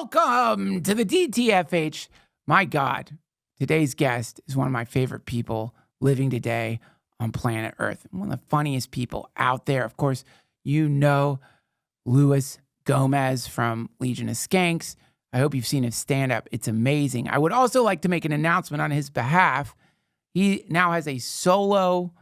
Welcome to the DTFH. My God, today's guest is one of my favorite people living today on planet Earth. One of the funniest people out there. Of course, you know Luis Gomez from Legion of Skanks. I hope you've seen his stand-up. It's amazing. I would also like to make an announcement on his behalf. He now has a solo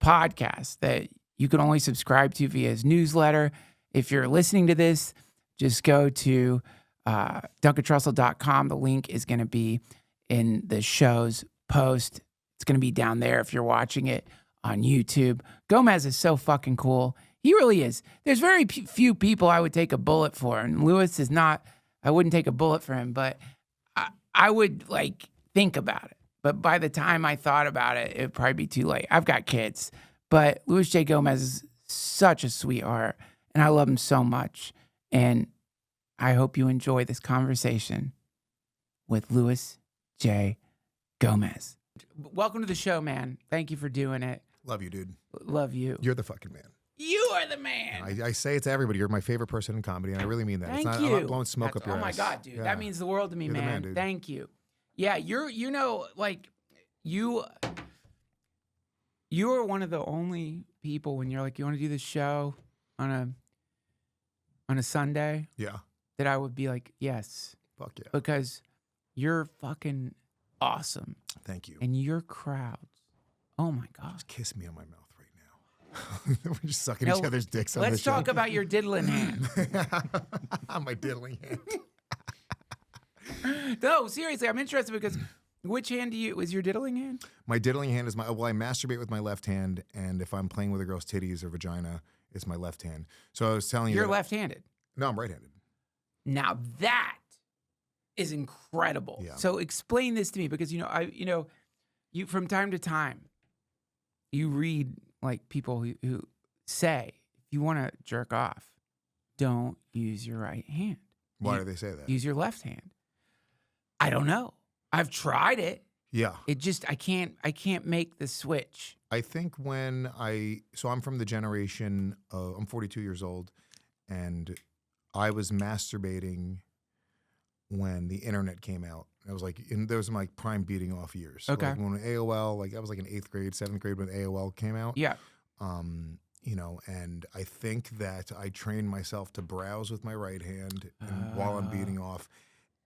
podcast that you can only subscribe to via his newsletter. If you're listening to this, just go to DuncanTrussell.com. The link is going to be in the show's post. It's going to be down there if you're watching it on YouTube. Gomez is so fucking cool. He really is. There's very few people I would take a bullet for, and Luis is not. I wouldn't take a bullet for him, but I would like think about it. But by the time I thought about it, it'd probably be too late. I've got kids, but Luis J. Gomez is such a sweetheart, and I love him so much. And I hope you enjoy this conversation with Luis J. Gomez. Welcome to the show, man. Thank you for doing it. Love you, dude. Love you. You're the fucking man. You are the man. I say it to everybody. You're my favorite person in comedy, and I really mean that. Thank it's not, you. I'm not blowing smoke up your ass. Oh my God, dude. Yeah. That means the world to me, You're the man. man, dude. Thank you. Yeah, you are one of the only people when you're like, you want to do this show on a Sunday? Yeah. That I would be like, yes. Fuck yeah. Because you're fucking awesome. Thank you. And your crowds. Oh my God. Just kiss me on my mouth right now. We're just sucking each other's dicks on this Let's talk about your diddling hand. My diddling hand. No, seriously, I'm interested because which hand is your diddling hand? My diddling hand is I masturbate with my left hand, and if I'm playing with a girl's titties or vagina, it's my left hand. So I was telling you. You're left-handed. No, I'm right-handed. Now that is incredible. Yeah. So explain this to me because you from time to time you read like people who say if you want to jerk off, don't use your right hand. Why do they say that? Use your left hand. I don't know. I've tried it. Yeah. It just I can't make the switch. I think so I'm from the generation of, I'm 42 years old, and I was masturbating when the internet came out. I was like, there was my prime beating off years. Okay. Like when AOL, like I was like in 8th grade, 7th grade when AOL came out. Yeah. And I think that I trained myself to browse with my right hand while I'm beating off.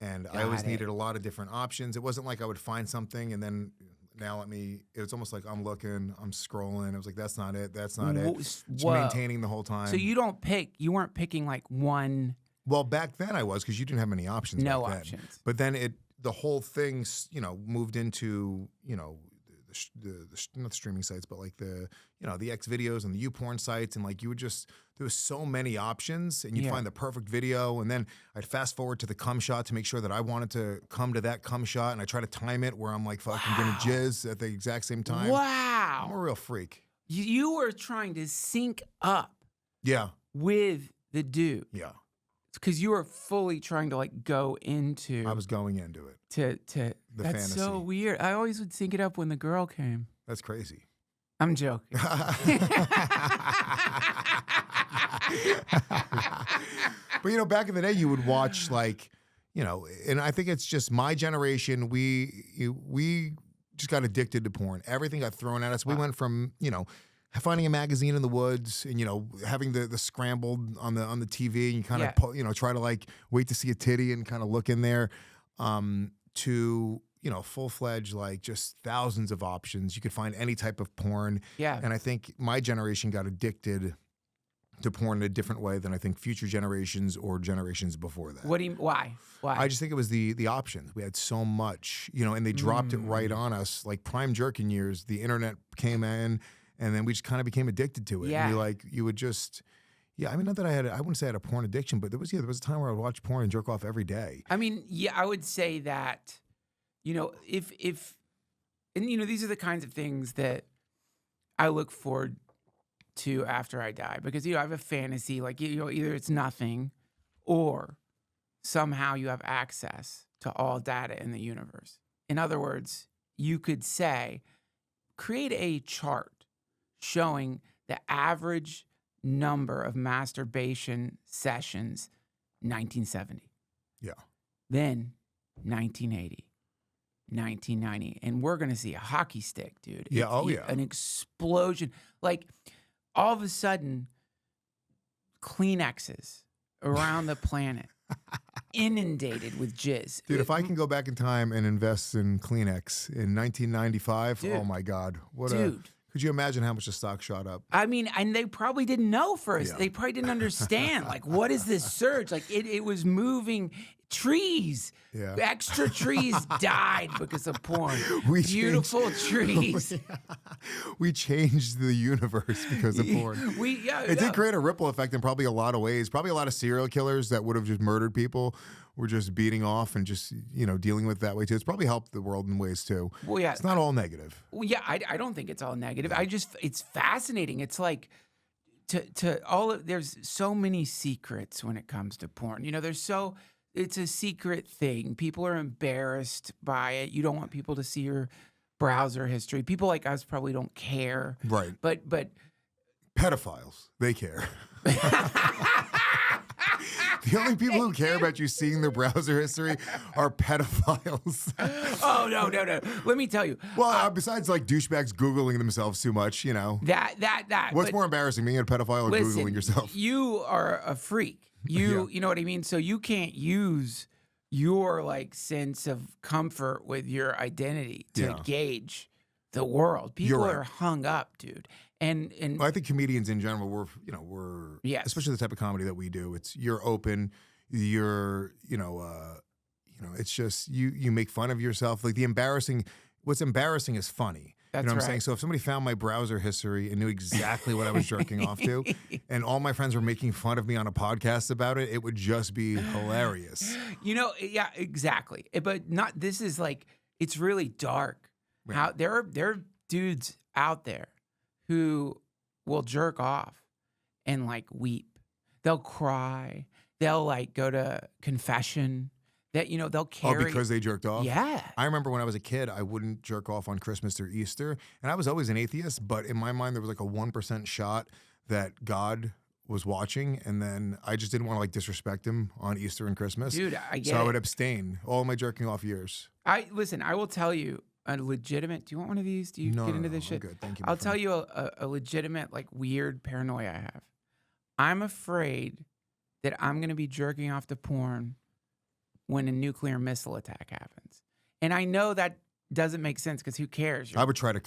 And I always needed a lot of different options. It wasn't like I would find something and then now it was almost like I'm looking, I'm scrolling. I was like, that's not it. That's not it. Just maintaining the whole time. So you weren't picking like one. Well, back then I was, because you didn't have many options. No back then. options. But then the whole thing, moved into, not the streaming sites, but like the X videos and the YouPorn sites. And like there was so many options, and you'd find the perfect video. And then I'd fast forward to the cum shot to make sure that I wanted to come to that cum shot. And I try to time it where I'm like fucking gonna jizz at the exact same time. Wow. I'm a real freak. You were trying to sync up. Yeah. With the dude. Yeah. Because you were fully trying to like go into. I was going into it. To the that's fantasy. So weird. I always would sync it up when the girl came. That's crazy. I'm joking. But back in the day, you would watch and I think it's just my generation. We just got addicted to porn. Everything got thrown at us. We went from finding a magazine in the woods and having the scrambled on the TV, and you kind of try to like wait to see a titty and kind of look in there, to full-fledged like just thousands of options. You could find any type of porn. Yeah. And I think my generation got addicted to porn in a different way than I think future generations or generations before that. Why? I just think it was the options. We had so much, and they dropped it right on us. Like prime jerking years, the internet came in, and then we just kind of became addicted to it. Yeah. And you would just, I mean, not that I wouldn't say I had a porn addiction, but there was a time where I would watch porn and jerk off every day. I mean, I would say that, if these are the kinds of things that I look forward to after I die, because, I have a fantasy, like, either it's nothing or somehow you have access to all data in the universe. In other words, you could say, create a chart showing the average number of masturbation sessions 1970. Yeah. Then 1980, 1990, and we're going to see a hockey stick, dude. Yeah, An explosion. Like, all of a sudden, Kleenexes around the planet inundated with jizz. Dude, if I can go back in time and invest in Kleenex in 1995, oh my God. Could you imagine how much the stock shot up? I mean, and they probably didn't know first. Yeah. They probably didn't understand. Like, what is this surge? Like, it was moving trees. Yeah. Extra trees died because of porn. Beautiful trees. We changed the universe because of porn. It did create a ripple effect in probably a lot of ways. Probably a lot of serial killers that would have just murdered people were just beating off and just, dealing with it that way too. It's probably helped the world in ways too. Well, yeah. It's not all negative. Well, yeah, I don't think it's all negative. It's fascinating. It's like there's so many secrets when it comes to porn. It's a secret thing. People are embarrassed by it. You don't want people to see your browser history. People like us probably don't care. Right. But pedophiles, they care. The only people who care about you seeing their browser history are pedophiles. Oh, no. Let me tell you. Well, besides like douchebags Googling themselves too much, That. What's more embarrassing, being a pedophile or Googling yourself? You are a freak. You know what I mean? So you can't use your sense of comfort with your identity to gauge the world. People are hung up, dude. And I think comedians in general, we're especially the type of comedy that we do. You're open, it's just you make fun of yourself. Like what's embarrassing is funny. That's what I'm right. saying? So if somebody found my browser history and knew exactly what I was jerking off to, and all my friends were making fun of me on a podcast about it, it would just be hilarious. Yeah, exactly. But this is it's really dark. Right. How there are dudes out there who will jerk off and weep. They'll cry. They'll go to confession. That they'll carry. Oh, because they jerked off? Yeah. I remember when I was a kid, I wouldn't jerk off on Christmas or Easter, and I was always an atheist, but in my mind there was a 1% shot that God was watching, and then I just didn't want to disrespect him on Easter and Christmas. Dude, I get So it. I would abstain all my jerking off years. I will tell you a legitimate. Do you want one of these? Do you get into this shit? I'm good. Thank you. I'll tell you a legitimate weird paranoia I have. I'm afraid that I'm going to be jerking off to porn when a nuclear missile attack happens. And I know that doesn't make sense because who cares? I would try to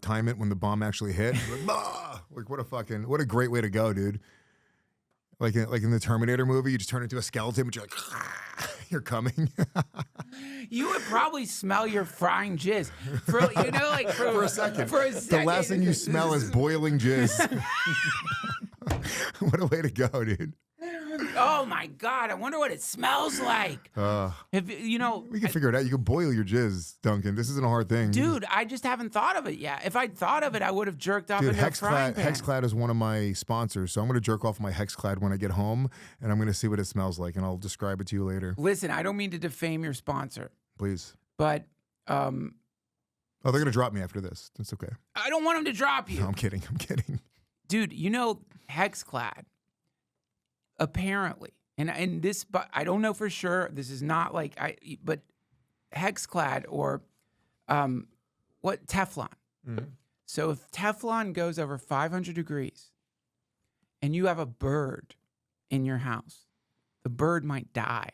time it when the bomb actually hit. What a great way to go, dude. Like in the Terminator movie, you just turn into a skeleton, but you're you're coming. You would probably smell your frying jizz for a second. The last thing you smell is boiling jizz. What a way to go, dude. Oh my God! I wonder what it smells like. We can figure it out. You can boil your jizz, Duncan. This isn't a hard thing, dude. I just haven't thought of it yet. If I'd thought of it, I would have jerked off into a frying pan. Hexclad is one of my sponsors, so I'm going to jerk off my Hexclad when I get home, and I'm going to see what it smells like, and I'll describe it to you later. Listen, I don't mean to defame your sponsor, please, but they're going to drop me after this. That's okay. I don't want them to drop you. No, I'm kidding, dude. Hexclad. Apparently, and this, but I don't know for sure. This is not but Hexclad or Teflon. Mm-hmm. So if Teflon goes over 500 degrees and you have a bird in your house, the bird might die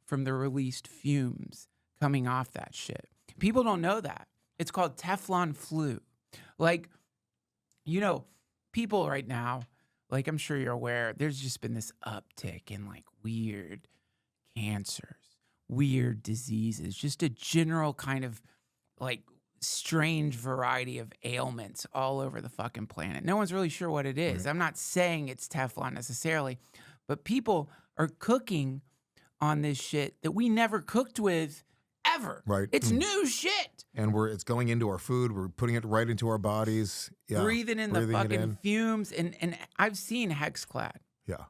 from the released fumes coming off that shit. People don't know that. It's called Teflon flu. People right now, I'm sure you're aware, there's just been this uptick in weird cancers, weird diseases, just a general kind of strange variety of ailments all over the fucking planet. No one's really sure what it is. Right. I'm not saying it's Teflon necessarily, but people are cooking on this shit that we never cooked with ever. Right. It's new shit. And it's going into our food. We're putting it right into our bodies. Yeah. Breathing the fucking fumes. And I've seen Hexclad. Yeah.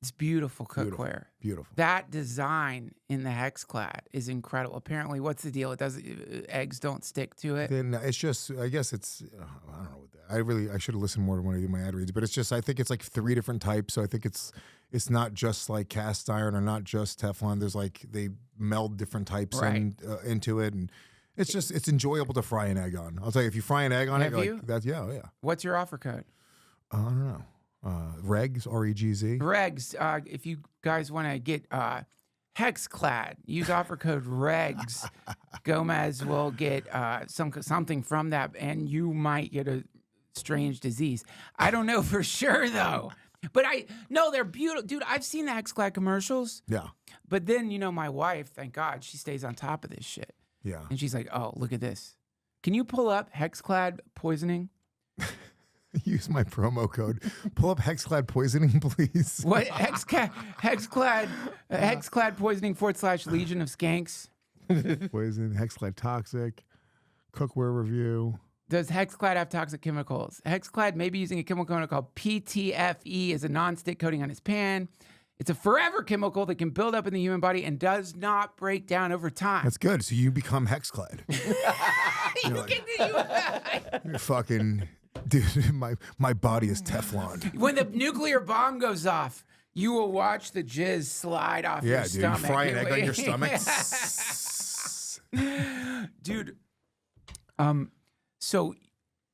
It's beautiful cookware. Beautiful. That design in the Hexclad is incredible. Apparently, what's the deal? Eggs don't stick to it. Then it's just, I guess it's, I don't know what that. I should have listened more to one of my ad reads, but it's just, I think it's 3 different types. So I think it's it's not just like cast iron or not just Teflon. There's like they meld different types into it, and it's enjoyable to fry an egg on. I'll tell you, if you fry an egg on Have it, you? like that's yeah. What's your offer code? I don't know. Regs, REGZ. Regs. If you guys want to get HexClad, use offer code REGS. Gomez will get something from that, and you might get a strange disease. I don't know for sure though. But they're beautiful. Dude, I've seen the HexClad commercials. Yeah. But then, my wife, thank God, she stays on top of this shit. Yeah. And she's like, oh, look at this. Can you pull up HexClad poisoning? Use my promo code. Pull up HexClad poisoning, please. What? HexClad poisoning / Legion of Skanks. Poison, HexClad toxic, cookware review. Does HexClad have toxic chemicals? HexClad may be using a chemical called PTFE as a non-stick coating on his pan. It's a forever chemical that can build up in the human body and does not break down over time. That's good. So you become HexClad. You're fucking, dude, my body is Teflon. When the nuclear bomb goes off, you will watch the jizz slide off your stomach. You fry an egg on your stomach. Dude, so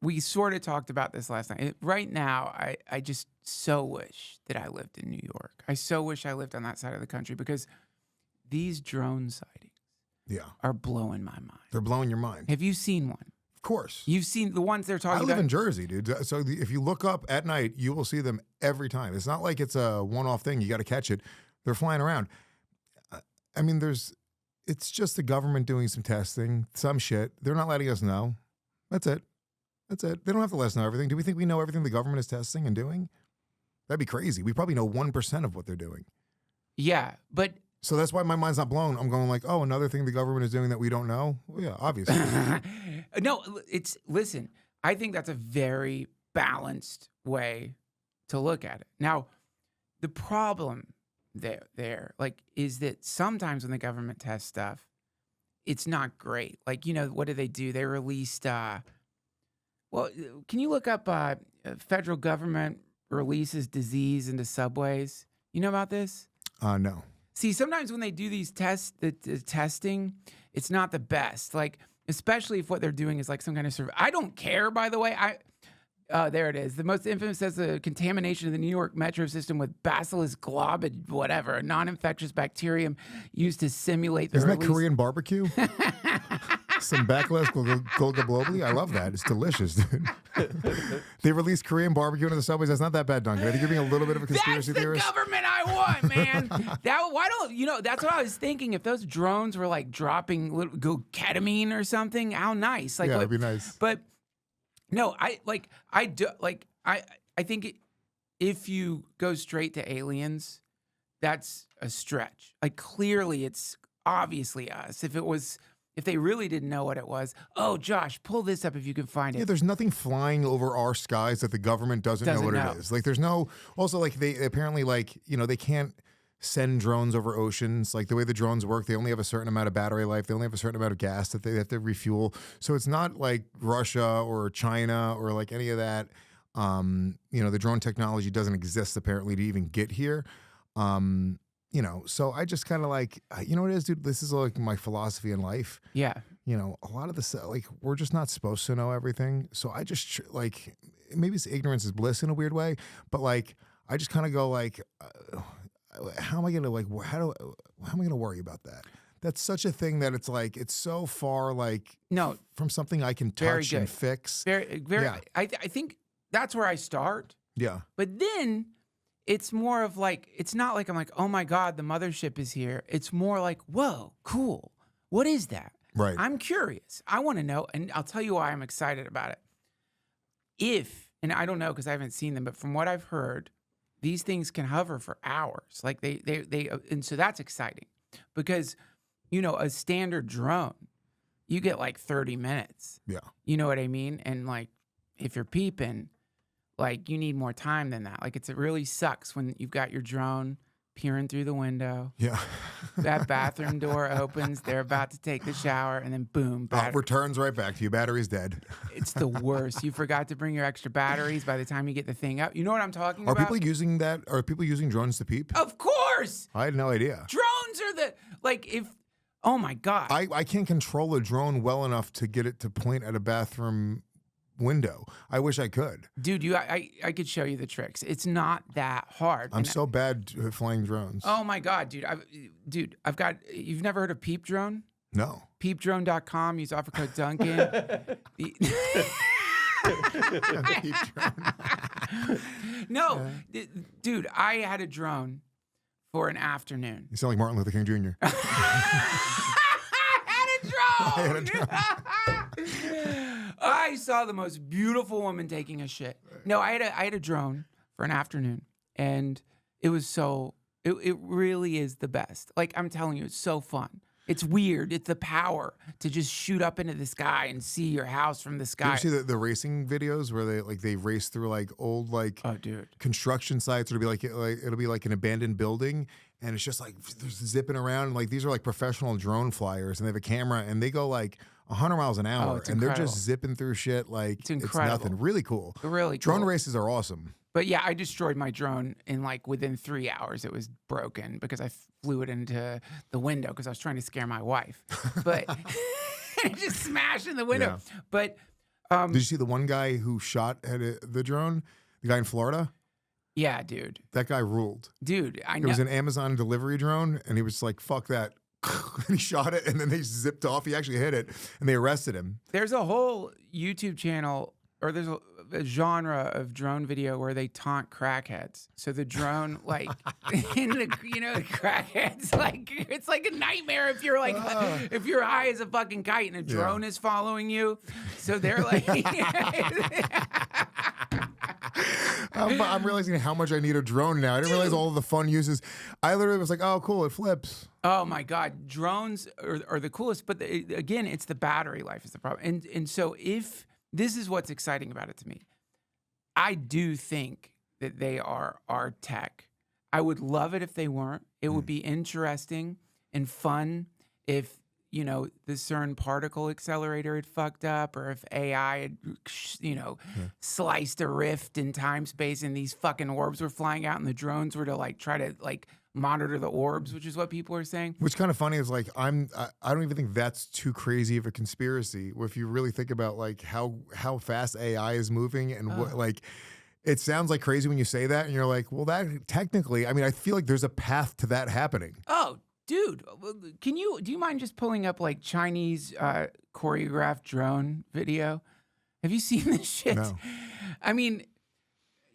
we sort of talked about this last night. Right now, I just so wish that I lived in New York. I so wish I lived on that side of the country because these drone sightings are blowing my mind. They're blowing your mind. Have you seen one? Of course. You've seen the ones they're talking about? I live in Jersey, dude. So if you look up at night, you will see them every time. It's not like it's a one-off thing. You got to catch it. They're flying around. I mean, it's just the government doing some testing, some shit. They're not letting us know. That's it. They don't have to let us know everything. Do we think we know everything the government is testing and doing? That'd be crazy. We probably know 1% of what they're doing. Yeah, but... So that's why my mind's not blown. I'm going like, oh, another thing the government is doing that we don't know? Well, yeah, obviously. No, listen, I think that's a very balanced way to look at it. Now, the problem there is that sometimes when the government tests stuff, it's not great. Like, what do? They released, can you look up federal government releases disease into subways? You know about this? No. See, sometimes when they do these tests, the testing, it's not the best. Like, especially if what they're doing is like some kind of I don't care, by the way. There it is. The most infamous says the contamination of the New York metro system with Bacillus globid, whatever, a non-infectious bacterium used to simulate the Isn't release. that Korean barbecue? Some bacillus globally. I love that. It's delicious, dude. They released Korean barbecue into the subways. That's not that bad, Duncan. I think you're being a little bit of a conspiracy theorist. That's the government I want, man. That's what I was thinking. If those drones were like dropping ketamine or something, how nice. Like, it'd be nice. But no, I think if you go straight to aliens, that's a stretch. Like, clearly it's obviously us. If they really didn't know what it was, oh, Josh, pull this up if you can find it. Yeah, there's nothing flying over our skies that the government doesn't know what it is. Like, there's no, also, like, they apparently, like, they can't send drones over oceans. Like, the way the drones work, they only have a certain amount of battery life. They only have a certain amount of gas that they have to refuel. So it's not like Russia or China or like any of that. The drone technology doesn't exist apparently to even get here. So I just kind of like, you know what it is, dude? This is like my philosophy in life. Yeah. A lot of this, like, we're just not supposed to know everything. So I just like, maybe it's ignorance is bliss in a weird way, but like, I just kind of go like, how am I going to like, how am I going to worry about that? That's such a thing that it's like, it's so far like from something I can touch and fix. Very. Yeah. I think that's where I start. Yeah. But then it's more of like, it's not like I'm like, oh my God, the mothership is here. It's more like, whoa, cool. What is that? Right. I'm curious. I want to know. And I'll tell you why I'm excited about it. And I don't know because I haven't seen them, but from what I've heard, these things can hover for hours. Like and so that's exciting because, a standard drone, you get like 30 minutes. Yeah. You know what I mean? And like, if you're peeping, like, you need more time than that. Like, it really sucks when you've got your drone peering through the window. Yeah. That bathroom door opens. They're about to take the shower, and then boom, returns right back to you. Battery's dead. It's the worst. You forgot to bring your extra batteries by the time you get the thing up. You know what I'm talking Are about? people using that? Are people using drones to peep? Of course. I had no idea. Drones are oh my God. I can't control a drone well enough to get it to point at a bathroom window. I wish I could. Dude, I could show you the tricks. It's not that hard. I'm so bad at flying drones. Oh my God, dude. I've got, you've never heard of Peep Drone? No. Peepdrone.com. Use offer code Duncan. No, dude, I had a drone for an afternoon. You sound like Martin Luther King Jr. I had a drone. I saw the most beautiful woman taking a shit. No, I had a drone for an afternoon, and it was it really is the best. Like, I'm telling you, it's so fun. It's weird. It's the power to just shoot up into the sky and see your house from the sky. You see the racing videos where they race through like old construction sites. It'll be like an abandoned building, and it's just like zipping around. Like, these are like professional drone flyers, and they have a camera, and they go like 100 miles an hour, and they're just zipping through shit like it's nothing. Really cool. Really cool. Drone races are awesome. But yeah, I destroyed my drone in like within 3 hours. It was broken because I flew it into the window because I was trying to scare my wife. But it just smashed in the window. Yeah. But did you see the one guy who shot at the drone? The guy in Florida? Yeah, dude. That guy ruled. Dude, I know. It was an Amazon delivery drone, and he was like, fuck that. And he shot it, and then they zipped off. He actually hit it, and they arrested him. There's a whole YouTube channel, or there's a genre of drone video where they taunt crackheads. So the drone, like, the crackheads, like, it's like a nightmare if you're like, if you're high as a fucking kite and a drone is following you. So they're like, I'm realizing how much I need a drone now. I didn't realize all of the fun uses. I literally was like, oh, cool, it flips. Oh my God, drones are the coolest. But again, it's the battery life is the problem. And so if this is what's exciting about it to me, I do think that they are our tech. I would love it if they weren't. It would be interesting and fun if, the CERN particle accelerator had fucked up, or if AI had, sliced a rift in time space and these fucking orbs were flying out and the drones were to like try to like monitor the orbs, which is what people are saying. What's kind of funny is like I don't even think that's too crazy of a conspiracy. If you really think about like how fast AI is moving and what like. It sounds like crazy when you say that, and you're like, well, that technically, I mean, I feel like there's a path to that happening. Oh, dude, do you mind just pulling up like Chinese choreographed drone video? Have you seen this shit? No. I mean,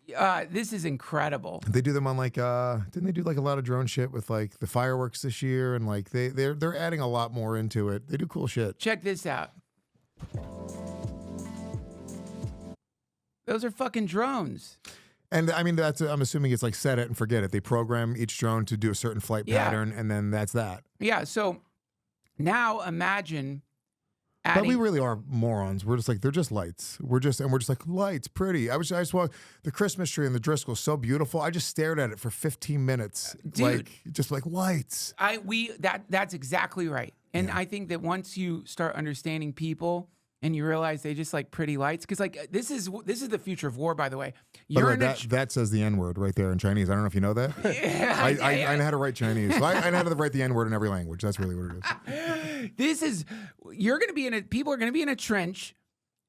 this is incredible. They do them on like, didn't they do like a lot of drone shit with like the fireworks this year? And like they're adding a lot more into it. They do cool shit. Check this out. Those are fucking drones. And I mean, I'm assuming it's like set it and forget it. They program each drone to do a certain flight pattern, and then that's that. Yeah. So now imagine but we really are morons. We're just like, they're just lights. We're just like, lights, pretty. I just walked the Christmas tree in the Driscoll, so beautiful. I just stared at it for 15 minutes. Dude, like lights. That's exactly right. And I think that once you start understanding people and you realize they just like pretty lights, because like this is the future of war, by the way. That says the N-word right there in Chinese. I don't know if you know that. Yeah, I know how to write Chinese. So I know how to write the N-word in every language. That's really what it is. People are gonna be in a trench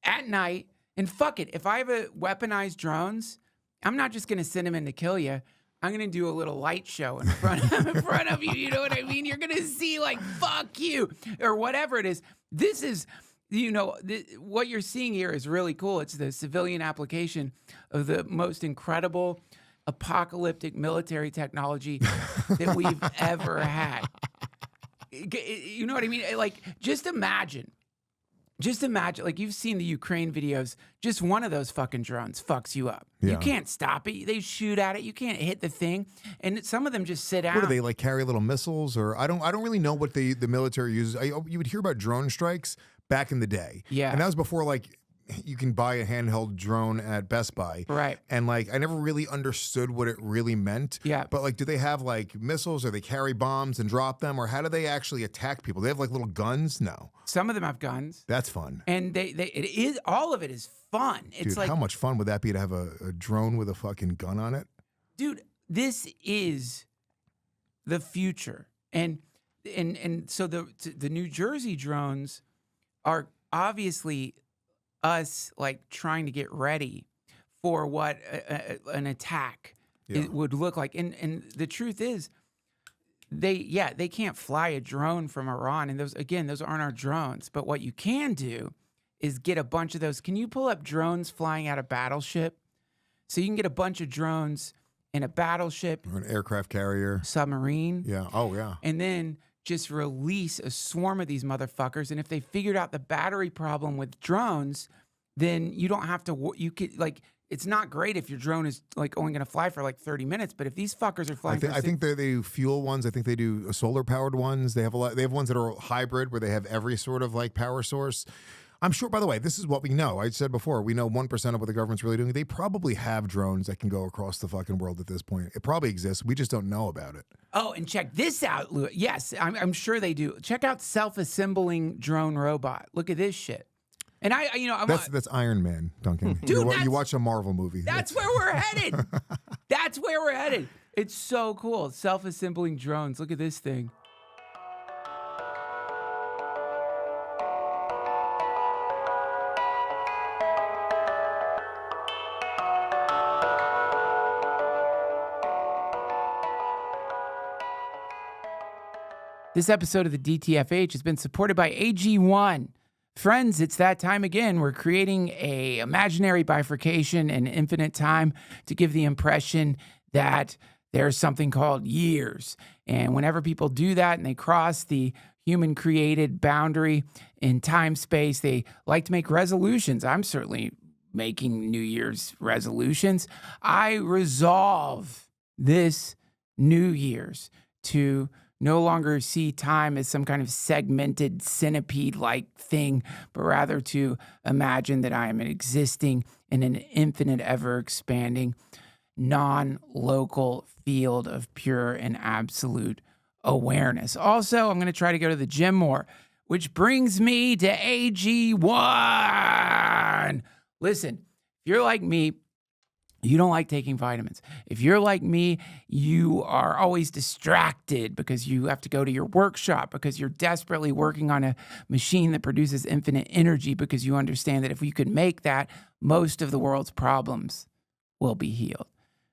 at night, and fuck it. If I have a weaponized drones, I'm not just gonna send them in to kill you. I'm gonna do a little light show in front of you. You know what I mean? You're gonna see like fuck you or whatever it is. This is. What you're seeing here is really cool. It's the civilian application of the most incredible apocalyptic military technology that we've ever had. You know what I mean? Like, just imagine, like you've seen the Ukraine videos, just one of those fucking drones fucks you up. Yeah. You can't stop it. They shoot at it. You can't hit the thing. And some of them just sit out. What do they like carry little missiles or I don't really know what the military uses. You would hear about drone strikes back in the day. Yeah. And that was before like you can buy a handheld drone at Best Buy. Right. And like, I never really understood what it really meant. Yeah. But like, do they have like missiles, or they carry bombs and drop them, or how do they actually attack people? They have like little guns? No. Some of them have guns. That's fun. And all of it is fun. It's Dude, like, how much fun would that be to have a drone with a fucking gun on it? dude, this is the future. And so the New Jersey drones are obviously us like trying to get ready for what an attack it would look like. And the truth is, they can't fly a drone from Iran. And those aren't our drones. But what you can do is get a bunch of those. Can you pull up drones flying out of battleship? So you can get a bunch of drones in a battleship, Or an aircraft carrier. submarine. Yeah. Oh, yeah. And then just release a swarm of these motherfuckers. And if they figured out the battery problem with drones, then you don't have to, you could like, it's not great if your drone is like only going to fly for like 30 minutes. But if these fuckers are flying, I think they do fuel ones. I think they do solar powered ones. They have a lot. They have ones that are hybrid, where they have every sort of like power source. I'm sure, by the way, this is what we know. I said before, we know 1% of what the government's really doing. They probably have drones that can go across the fucking world at this point. It probably exists. We just don't know about it. Oh, and check this out, Louis. Yes, I'm sure they do. Check out self-assembling drone robot. Look at this shit. And That's Iron Man, Duncan. Dude, you watch a Marvel movie. That's where we're headed. That's where we're headed. It's so cool. Self-assembling drones. Look at this thing. This episode of the DTFH has been supported by AG1. Friends, it's that time again. We're creating a imaginary bifurcation in infinite time to give the impression that there's something called years. And whenever people do that and they cross the human-created boundary in time-space, they like to make resolutions. I'm certainly making New Year's resolutions. I resolve this New Year's to no longer see time as some kind of segmented centipede-like thing, but rather to imagine that I am existing in an infinite, ever-expanding, non-local field of pure and absolute awareness. Also, I'm going to try to go to the gym more, which brings me to AG1. Listen, if you're like me, you don't like taking vitamins. If you're like me, you are always distracted because you have to go to your workshop, because you're desperately working on a machine that produces infinite energy, because you understand that if we could make that, most of the world's problems will be healed.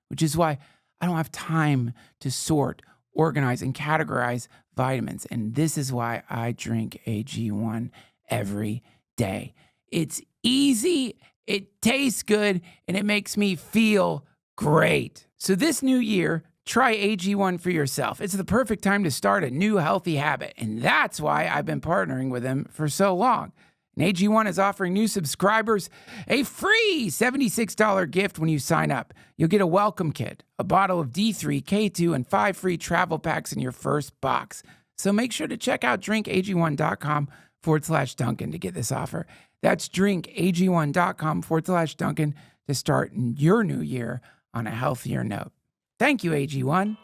Which is why I don't have time to sort, organize, and categorize vitamins. And this is why I drink AG1 every day. It's easy, it tastes good, and it makes me feel great. So this new year, try AG1 for yourself. It's the perfect time to start a new healthy habit, and that's why I've been partnering with them for so long. And AG1 is offering new subscribers a free $76 gift when you sign up. You'll get a welcome kit, a bottle of D3, K2, and 5 free travel packs in your first box. So make sure to check out drinkag1.com/Duncan to get this offer. That's drinkag1.com/Duncan to start your new year on a healthier note. Thank you, AG1.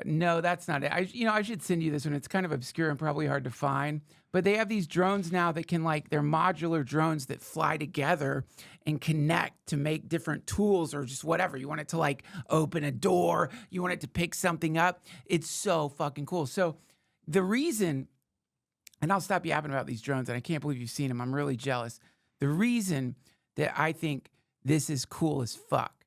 No, that's not it. I should send you this one. It's kind of obscure and probably hard to find, but they have these drones now that can they're modular drones that fly together and connect to make different tools or just whatever. You want it to open a door. You want it to pick something up. It's so fucking cool. So the reason, and I'll stop yapping about these drones, and I can't believe you've seen them. I'm really jealous. The reason that I think this is cool as fuck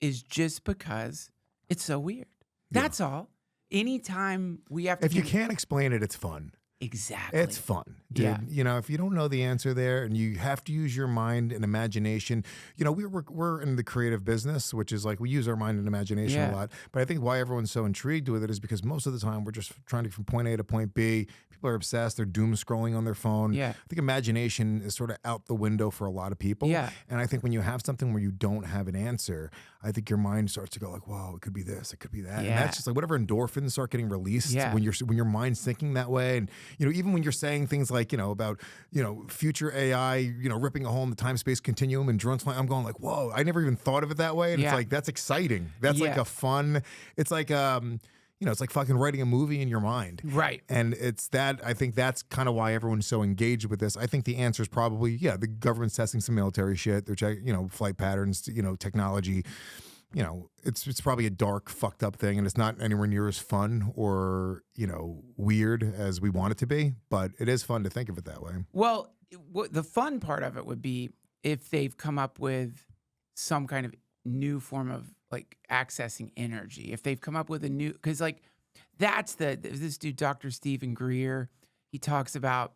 is just because it's so weird. That's all. Anytime we have to... If you can't explain it, it's fun. Exactly. It's fun, dude. Yeah. You know, if you don't know the answer there and you have to use your mind and imagination, you know, we're in the creative business, which is like we use our mind and imagination a lot. But I think why everyone's so intrigued with it is because most of the time we're just trying to get from point A to point B. People are obsessed. They're doom scrolling on their phone. Yeah. I think imagination is sort of out the window for a lot of people. Yeah. And I think when you have something where you don't have an answer, I think your mind starts to go like, whoa, it could be this, it could be that. Yeah. And that's just like whatever endorphins start getting released Yeah. when your mind's thinking that way. And, you know, even when you're saying things like, you know, about, you know, future AI, you know, ripping a hole in the time-space continuum and drones flying, I'm going like, whoa, I never even thought of it that way. And it's like, that's exciting. That's like a fun, it's like, you know, it's like fucking writing a movie in your mind. Right. And it's that, I think that's kind of why everyone's so engaged with this. I think the answer is probably, the government's testing some military shit. They're checking, you know, flight patterns, you know, technology. You know, it's probably a dark, fucked up thing, and it's not anywhere near as fun or, you know, weird as we want it to be, but it is fun to think of it that way. Well, the fun part of it would be if they've come up with some kind of new form of like accessing energy. If they've come up with a new, because like that's this dude, Dr. Stephen Greer, he talks about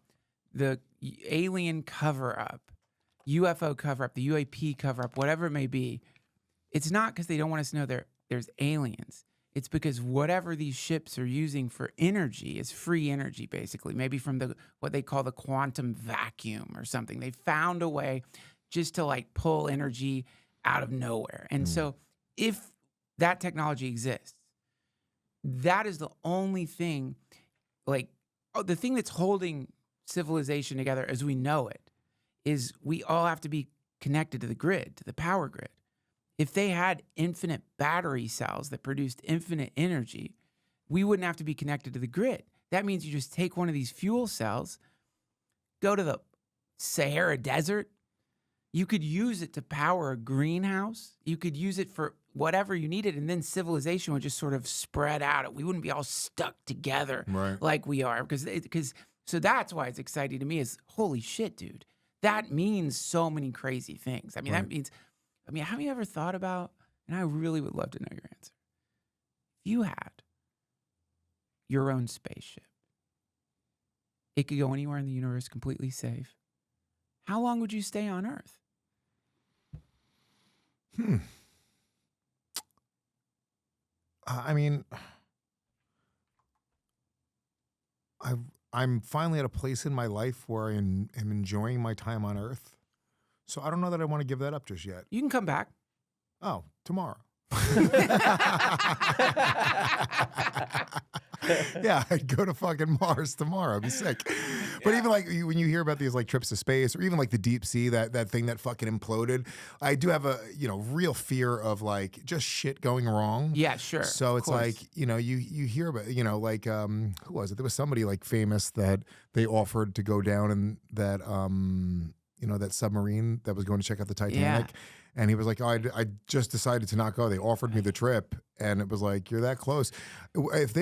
the alien cover up, UFO cover up, the UAP cover up, whatever it may be. It's not because they don't want us to know there's aliens. It's because whatever these ships are using for energy is free energy, basically, maybe from what they call the quantum vacuum or something. They found a way just to like pull energy out of nowhere. And so if that technology exists, that is the only thing, like, the thing that's holding civilization together as we know it is we all have to be connected to the grid, to the power grid. If they had infinite battery cells that produced infinite energy, we wouldn't have to be connected to the grid. That means you just take one of these fuel cells, go to the Sahara Desert. You could use it to power a greenhouse. You could use it for whatever you needed, and then civilization would just sort of spread out. We wouldn't be all stuck together like we are. So that's why it's exciting to me is, holy shit, dude. That means so many crazy things. I mean, that means... have you ever thought about, and I really would love to know your answer, if you had your own spaceship, it could go anywhere in the universe completely safe, how long would you stay on Earth? I mean, I'm finally at a place in my life where I am enjoying my time on Earth. So I don't know that I want to give that up just yet. You can come back. Oh, tomorrow. Yeah, I'd go to fucking Mars tomorrow. I'd be sick. But even like when you hear about these like trips to space or even like the deep sea, that thing that fucking imploded, I do have a, you know, real fear of like just shit going wrong. Yeah, sure. So it's like, you know, you hear about, you know, like who was it? There was somebody like famous that they offered to go down in that you know, that submarine that was going to check out the Titanic. Yeah. And he was like, oh, I just decided to not go. They offered me the trip. And it was like, you're that close. If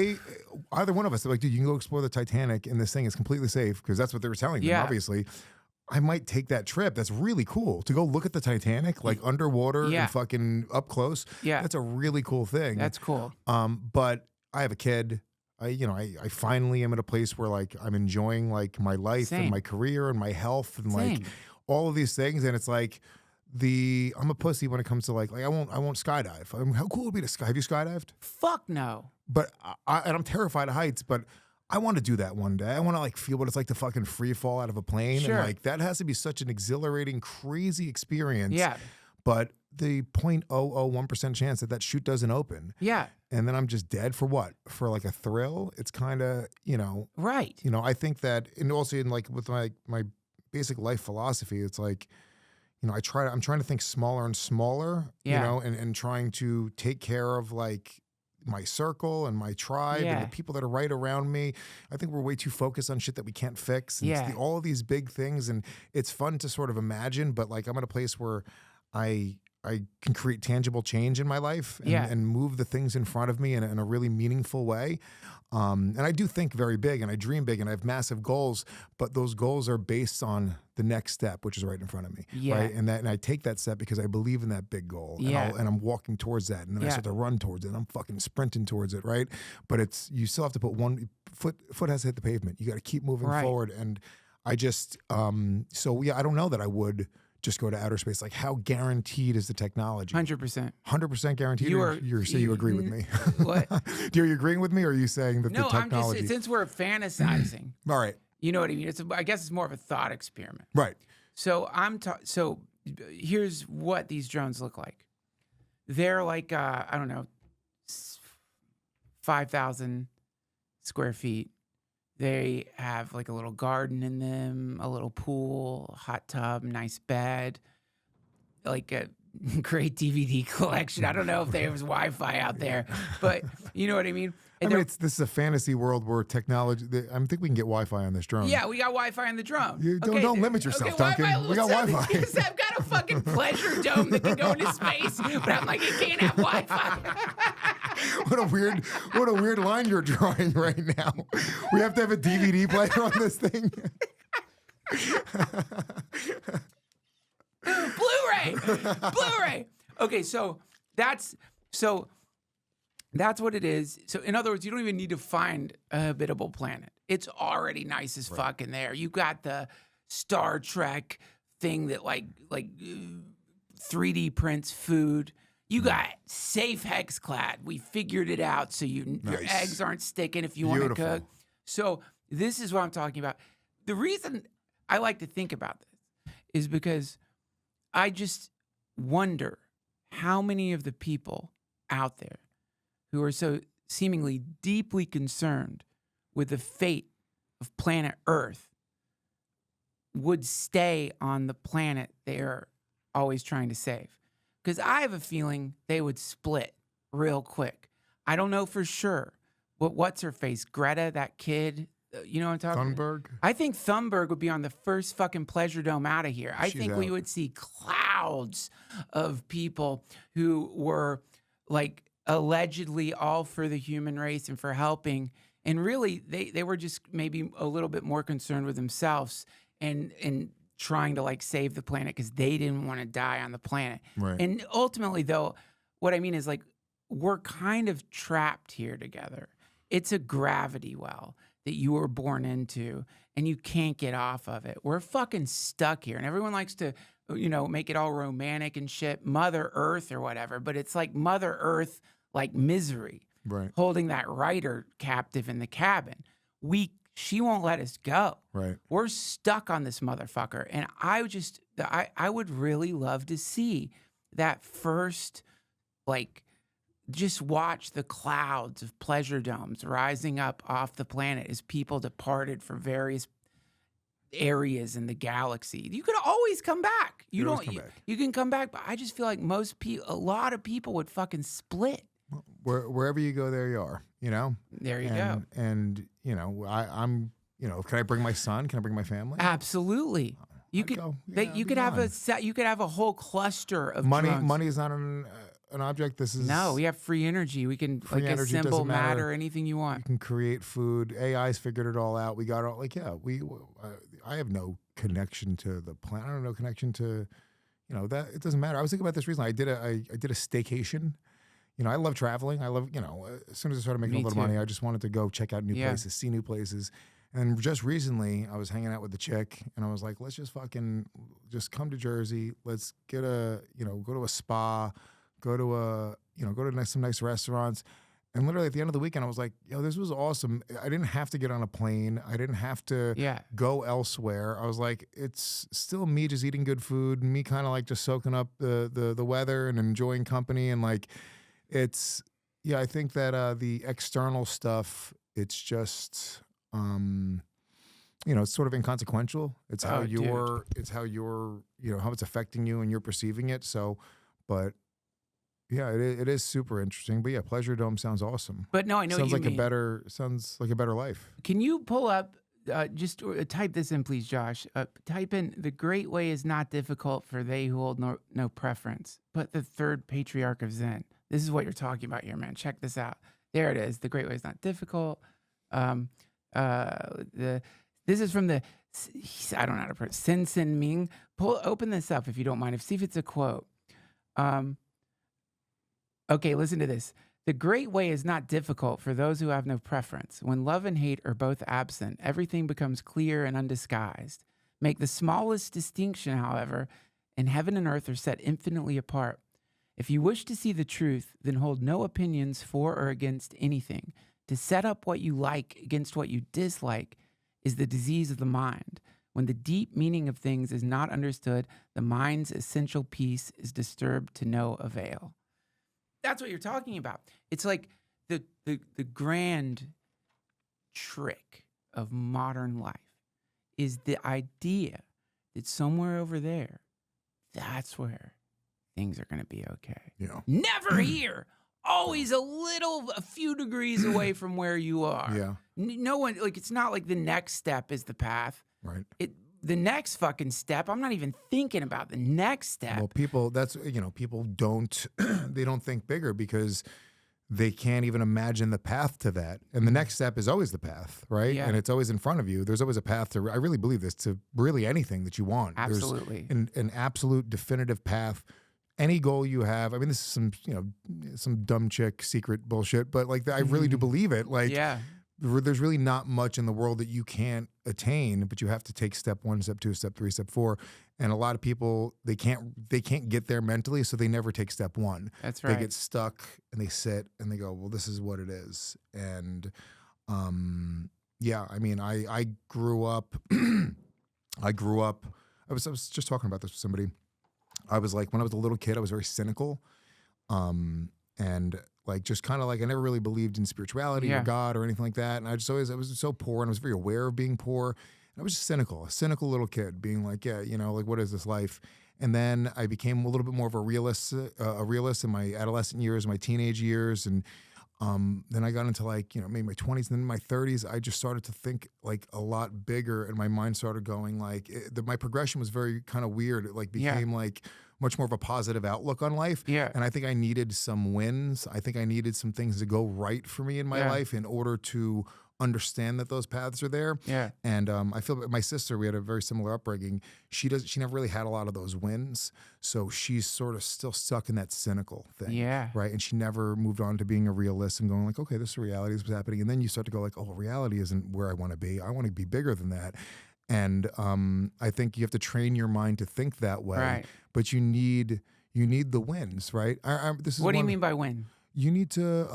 either one of us, they're like, dude, you can go explore the Titanic and this thing is completely safe, because that's what they were telling them, obviously. I might take that trip. That's really cool. To go look at the Titanic, like underwater and fucking up close. Yeah. That's a really cool thing. That's cool. But I have a kid. I finally am at a place where like I'm enjoying like my life and my career and my health and like all of these things. And it's like I'm a pussy when it comes to like I won't skydive. I mean, how cool would it be to sky? Have you skydived? Fuck no. But I'm terrified of heights, but I want to do that one day. I want to like feel what it's like to fucking free fall out of a plane. Sure. And like that has to be such an exhilarating, crazy experience. Yeah. But the 0.001% chance that chute doesn't open. Yeah. And then I'm just dead for what? For like a thrill? It's kind of, you know. Right. You know, I think that, and also in like with my basic life philosophy, it's like, you know, I'm trying to think smaller and smaller, you know, and trying to take care of like my circle and my tribe and the people that are right around me. I think we're way too focused on shit that we can't fix. And it's all of these big things, and it's fun to sort of imagine, but like I'm at a place where I can create tangible change in my life and move the things in front of me in a really meaningful way. And I do think very big and I dream big and I have massive goals, but those goals are based on the next step, which is right in front of me. Yeah. Right. And I take that step because I believe in that big goal and I'm walking towards that. And then I start to run towards it and I'm fucking sprinting towards it. Right. But you still have to put foot has to hit the pavement. You got to keep moving Right. forward. And I just, so yeah, I don't know that I would just go to outer space. Like, how guaranteed is the technology? 100%. 100% guaranteed. You You agree with me? What? Are you agreeing with me, or are you saying that No, the I'm technology? just, since we're fantasizing, All right. you know what I mean? I guess it's more of a thought experiment. Right. So so here's what these drones look like. They're like, I don't know, 5,000 square feet. They have like a little garden in them, a little pool, hot tub, nice bed, like a great DVD collection. I don't know if there was Wi-Fi out there, but you know what I mean? I And mean, this is a fantasy world where technology. I think we can get Wi-Fi on this drone. yeah, we got Wi-Fi on the drone. You don't limit yourself, Duncan. We got Wi-Fi. Because I've got a fucking pleasure dome that can go into space, but I'm like, it can't have Wi-Fi. What a weird line you're drawing right now. We have to have a DVD player on this thing. Blu-ray. Okay, so that's what it is. So in other words, you don't even need to find a habitable planet. It's already nice as fuck in there. You got the Star Trek thing that like 3D prints food. You got safe hex clad. We figured it out so your eggs aren't sticking if you want to cook. So this is what I'm talking about. The reason I like to think about this is because I just wonder how many of the people out there who are so seemingly deeply concerned with the fate of planet Earth would stay on the planet they're always trying to save. Because I have a feeling they would split real quick. I don't know for sure. But what's her face? Greta, that kid, you know what I'm talking about? Thunberg? I think Thunberg would be on the first fucking pleasure dome out of here. I think we out. would see clouds of people who were like allegedly all for the human race and for helping. And really, they were just maybe a little bit more concerned with themselves and trying to like save the planet because they didn't want to die on the planet. Right. And ultimately, though, what I mean is like we're kind of trapped here together. It's a gravity well that you were born into and you can't get off of it. We're fucking stuck here. And everyone likes to, you know, make it all romantic and shit, Mother Earth or whatever. But it's like Mother Earth, like misery, Right. holding that writer captive in the cabin. She won't let us go. Right. We're stuck on this motherfucker. And I would really love to see that first, like, just watch the clouds of pleasure domes rising up off the planet as people departed from various areas in the galaxy. You could always come back. You can come back, but I just feel like a lot of people would fucking split. Wherever you go, there you are. You know. There you go. And you know, I'm. You know, can I bring my son? Can I bring my family? Absolutely. You could. Go. You could have You could have a whole cluster of money. drones. Money is not an object. This is no. We have free energy. We can free like energy, assemble doesn't matter. anything you You want. can create food. AI's figured it all out. We got all like I have no connection to the planet. I have no connection to, you know, that it doesn't matter. I was thinking about this recently. I did a staycation. You know, I love traveling. I love, you know, as soon as I started making a little money, I just wanted to go check out new places, see new places. And just recently, I was hanging out with the chick, and I was like, let's just just come to Jersey. Let's get go to a spa, go to some nice restaurants. And literally at the end of the weekend, I was like, yo, this was awesome. I didn't have to get on a plane. I didn't have to go elsewhere. I was like, it's still me just eating good food, me kind of like just soaking up the weather and enjoying company. And like, I think that the external stuff, it's just, it's sort of inconsequential. It's how how it's affecting you and you're perceiving it. So, but yeah, it is super interesting. But yeah, Pleasure Dome sounds awesome. But no, I know sounds what you like mean. Sounds like a better life. Can you pull up, just type this in, please, Josh. Type in, the great way is not difficult for they who hold no preference, but the third patriarch of Zen. This is what you're talking about here, man. Check this out. There it is. The great way is not difficult. This is from the, I don't know how to pronounce, Sin Ming. Open this up if you don't mind. See if it's a quote. Okay, listen to this. The great way is not difficult for those who have no preference. When love and hate are both absent, everything becomes clear and undisguised. Make the smallest distinction, however, and heaven and earth are set infinitely apart. If you wish to see the truth, then hold no opinions for or against anything. To set up what you like against what you dislike is the disease of the mind. When the deep meaning of things is not understood, the mind's essential peace is disturbed to no avail. That's what you're talking about. It's like the grand trick of modern life is the idea that somewhere over there, that's where things are going to be okay. Yeah. Never here. Always a few degrees away from where you are. Yeah. No one, like, it's not like the next step is the path. Right. The next fucking step, I'm not even thinking about the next step. Well, people don't, they don't think bigger because they can't even imagine the path to that. And the next step is always the path, right? Yeah. And it's always in front of you. There's always a path to, I really believe this, to really anything that you want. Absolutely. There's an absolute definitive path. Any goal you have, I mean, this is some dumb chick secret bullshit, but like I really do believe it. Like, yeah. There's really not much in the world that you can't attain, but you have to take step 1, step 2, step 3, step 4. And a lot of people, they can't get there mentally, so they never take step 1. That's right. They get stuck and they sit and they go, well, this is what it is. And yeah, I mean, I grew up, I was just talking about this with somebody. I was like, when I was a little kid, I was very cynical. And like, just kind of like, I never really believed in spirituality or God or anything like that. And I was so poor and I was very aware of being poor. And I was just cynical, a cynical little kid being like, yeah, like, what is this life? And then I became a little bit more of a realist in my adolescent years, my teenage years. And then I got into like, maybe my 20s and then my 30s, I just started to think like a lot bigger and my mind started going like, my progression was very kind of weird. It like became like much more of a positive outlook on life. Yeah. And I think I needed some wins. I think I needed some things to go right for me in my life in order to understand that those paths are there. Yeah. And I feel my sister, we had a very similar upbringing. She never really had a lot of those wins. So she's sort of still stuck in that cynical thing. Yeah. Right. And she never moved on to being a realist and going like, okay, this is reality, this is what's happening. And then you start to go like, oh, reality isn't where I want to be. I want to be bigger than that. And I think you have to train your mind to think that way. Right. But you need the wins, right? What do you mean by win? You need to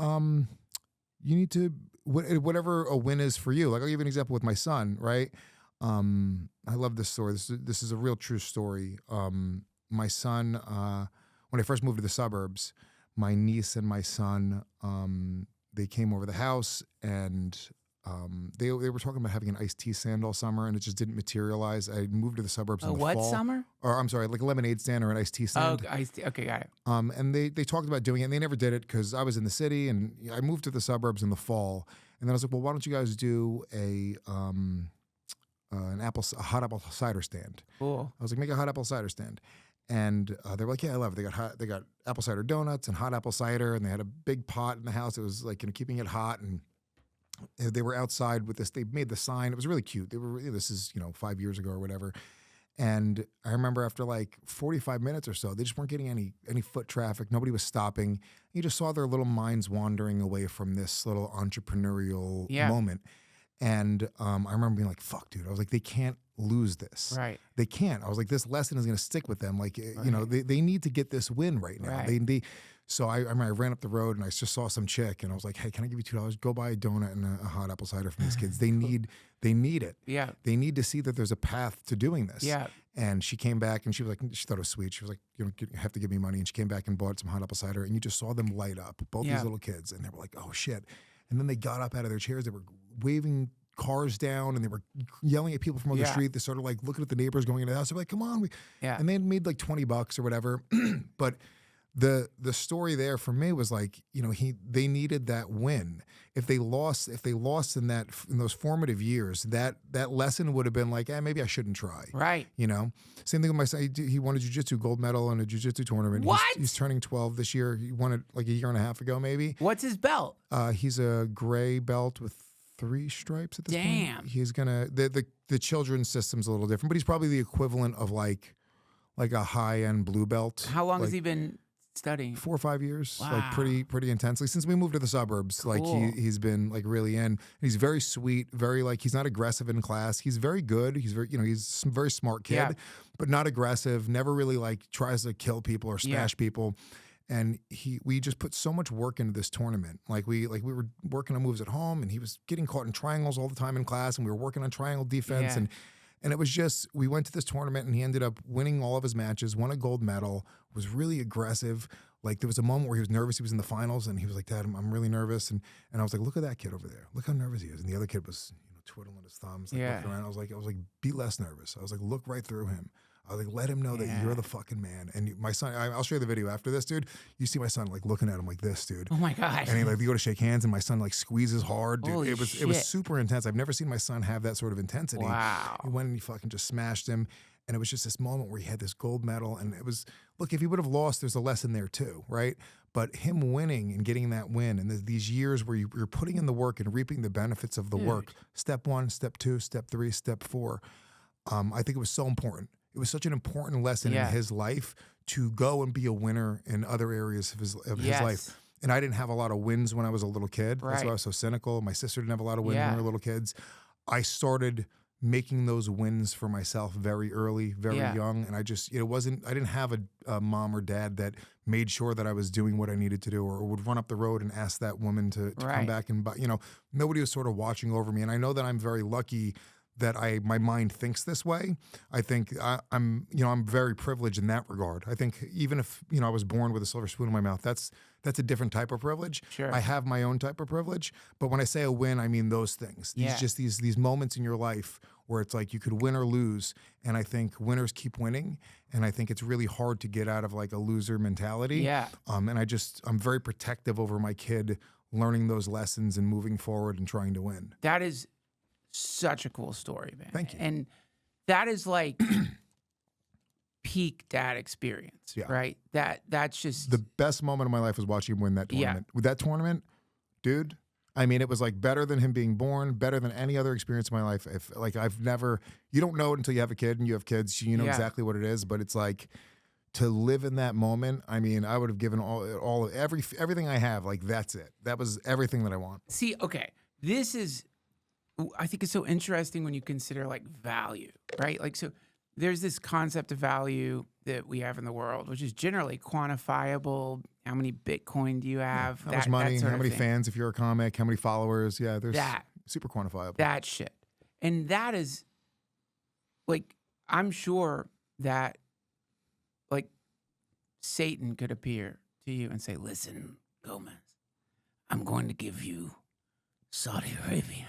whatever a win is for you. Like, I'll give you an example with my son, right? I love this story. This is a real true story. My son, when I first moved to the suburbs, my niece and my son, they came over the house and they were talking about having an iced tea stand all summer, and it just didn't materialize. I moved to the suburbs in the fall. What summer? Or I'm sorry, like a lemonade stand or an iced tea stand. Oh, iced tea. Okay, got it. And they talked about doing it, and they never did it because I was in the city, and I moved to the suburbs in the fall. And then I was like, well, why don't you guys do a hot apple cider stand? Cool. I was like, make a hot apple cider stand. And they were like, yeah, I love it. They got apple cider donuts and hot apple cider, and they had a big pot in the house. It was like keeping it hot, and they were outside with this. They made the sign. It was really cute. This is 5 years ago or whatever. And I remember after like 45 minutes or so, they just weren't getting any foot traffic. Nobody was stopping. You just saw their little minds wandering away from this little entrepreneurial moment. And I remember being like, fuck, dude. I was like, they can't lose this. Right. They can't. I was like, this lesson is going to stick with them. Like, they need to get this win right now. Right. So I remember I ran up the road and I just saw some chick and I was like, hey, can I give you $2? Go buy a donut and a hot apple cider for these kids. They need it. Yeah. They need to see that there's a path to doing this. Yeah. And she came back and she was like, she thought it was sweet. She was like, you have to give me money. And she came back and bought some hot apple cider, and you just saw them light up, both these little kids. And they were like, oh shit. And then they got up out of their chairs. They were waving cars down and they were yelling at people from on the street. They started like looking at the neighbors going into the house. They're like, come on. And they had made like $20 or whatever. But the story there for me was like, they needed that win. If they lost in those formative years, that lesson would have been like, maybe I shouldn't try. Right. Same thing with my son. He won a jiu-jitsu gold medal in a jiu-jitsu tournament. What? He's turning 12 this year. He won it like a year and a half ago, maybe. What's his belt? He's a gray belt with 3 stripes at this point. Damn. He's gonna the children's system's a little different, but he's probably the equivalent of like a high-end blue belt. How long has he been studying? 4 or 5 years, Wow. like pretty intensely since we moved to the suburbs. Cool. Like he's been like really in. He's very sweet, very like he's not aggressive in class. He's very good. He's very he's a very smart kid, Yeah. but not aggressive. Never really like tries to kill people or smash Yeah. people. And we just put so much work into this tournament. Like we were working on moves at home, and he was getting caught in triangles all the time in class, and we were working on triangle defense Yeah. and it was just, we went to this tournament and he ended up winning all of his matches, won a gold medal, was really aggressive. Like there was a moment where he was nervous. He was in the finals and he was like, Dad, I'm really nervous. And I was like, look at that kid over there. Look how nervous he is. And the other kid was, twiddling his thumbs, like looking around. I was like, be less nervous. I was like, look right through him. I was like, let him know that you're the fucking man. And my son, I'll show you the video after this, dude. You see my son like looking at him like this, dude. Oh my gosh. And he like, we go to shake hands and my son like squeezes hard, dude. Holy It was shit. super intense. I've never seen my son have that sort of intensity. Wow. He went and he fucking just smashed him. And it was just this moment where he had this gold medal. And it was, look, if he would have lost, there's a lesson there too, right? But him winning and getting that win and these years where you're putting in the work and reaping the benefits of the work, step 1, step 2, step 3, step 4, I think it was so important. It was such an important lesson in his life to go and be a winner in other areas of his life. And I didn't have a lot of wins when I was a little kid. That's why I was so cynical. My sister didn't have a lot of wins when we were little kids. I started making those wins for myself very early, very young. And I just, I didn't have a mom or dad that made sure that I was doing what I needed to do or would run up the road and ask that woman to come back and buy, nobody was sort of watching over me. And I know that I'm very lucky that my mind thinks this way. I think I'm very privileged in that regard. I think even if, I was born with a silver spoon in my mouth, that's a different type of privilege. Sure. I have my own type of privilege, but when I say a win, I mean those things. These moments in your life where it's like you could win or lose, and I think winners keep winning, and I think it's really hard to get out of like a loser mentality. Yeah. And I'm very protective over my kid learning those lessons and moving forward and trying to win. That is such a cool story, man. Thank you. And that is like peak dad experience, right? That's just the best moment of my life was watching him win that tournament. With that tournament, dude, I mean, it was like better than him being born, better than any other experience in my life. You don't know it until you have a kid and you have kids, you know exactly what it is, but it's like to live in that moment. I mean, I would have given everything I have. Like that's it. That was everything that I want. See, okay, I think it's so interesting when you consider like value, right? Like, so there's this concept of value that we have in the world, which is generally quantifiable. How many Bitcoin do you have? How much money? How many fans if you're a comic? How many followers? Yeah, there's super quantifiable. That shit. And that is like, I'm sure that like Satan could appear to you and say, listen, Gomez, I'm going to give you Saudi Arabia.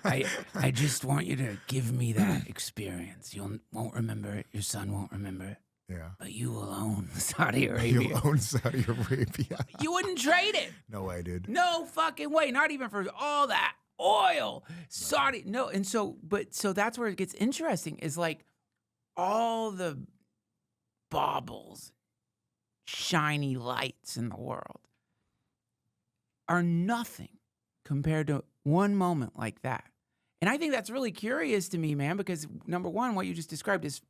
I just want you to give me that experience. You won't remember it. Your son won't remember it. Yeah. But you will own Saudi Arabia. You'll own Saudi Arabia. You wouldn't trade it. No way, dude. No fucking way. Not even for all that oil. Saudi. No. And so that's where it gets interesting is like all the baubles, shiny lights in the world are nothing compared to one moment like that. And I think that's really curious to me, man, because number one, what you just described is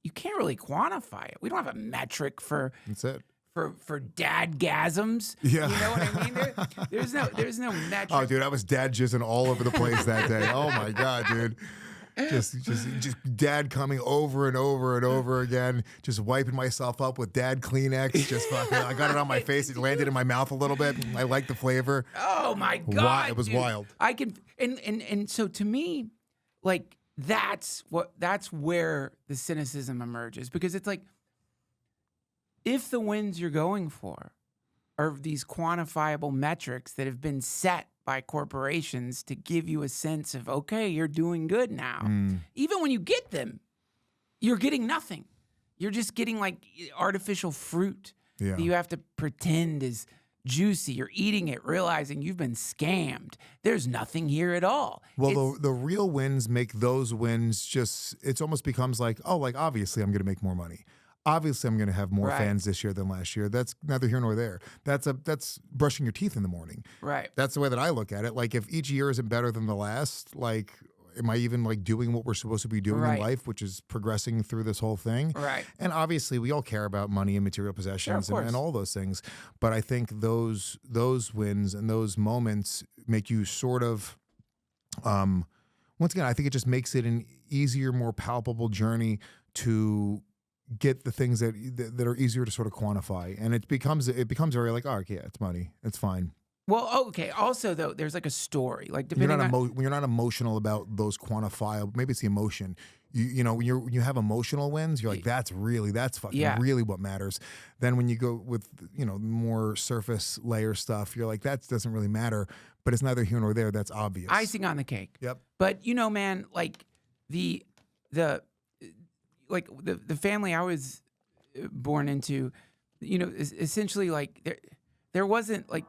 you can't really quantify it. We don't have a metric for That's it. For dadgasms. Yeah. You know what I mean? There's no metric. Oh, dude, I was dad jizzing all over the place that day. Oh my God, dude. Just dad coming over and over and over again, just wiping myself up with dad Kleenex. Just fucking, I got it on my face. It landed in my mouth a little bit. I like the flavor. Oh my God. It was dude. wild. I can, and so to me, like, that's where the cynicism emerges, because it's like, if the wins you're going for are these quantifiable metrics that have been set by corporations to give you a sense of, okay, you're doing good now. Even when you get them, you're getting nothing. You're just getting like artificial fruit that you have to pretend is juicy. You're eating it, realizing you've been scammed. There's nothing here at all. Well, the real wins make those wins just, it almost becomes like, oh, like obviously I'm going to make more money. Obviously, I'm going to have more fans this year than last year. That's neither here nor there. That's brushing your teeth in the morning. Right. That's the way that I look at it. Like if each year isn't better than the last, like am I even like doing what we're supposed to be doing Right. in life, which is progressing through this whole thing? Right. And obviously, we all care about money and material possessions course. and all those things. But I think those wins and those moments make you sort of, once again, I think it just makes it an easier, more palpable journey to get the things that are easier to sort of quantify. And it becomes very like, oh, yeah, it's money, it's fine. Well, okay. Also, though, there's like a story. Like You're depending not on when you're not emotional about those quantifiable. Maybe it's the emotion. You know, when you have emotional wins, you're like, that's fucking Yeah. really what matters. Then when you go with, you know, more surface layer stuff, you're like, that doesn't really matter. But it's neither here nor there. That's obvious. icing on the cake. Yep. But you know, man, like the family I was born into, you know, is essentially like there wasn't like.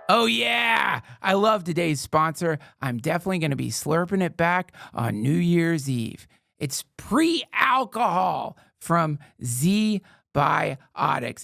Oh, yeah. I love today's sponsor. I'm definitely going to be slurping it back on New Year's Eve. It's pre-alcohol from ZBiotics.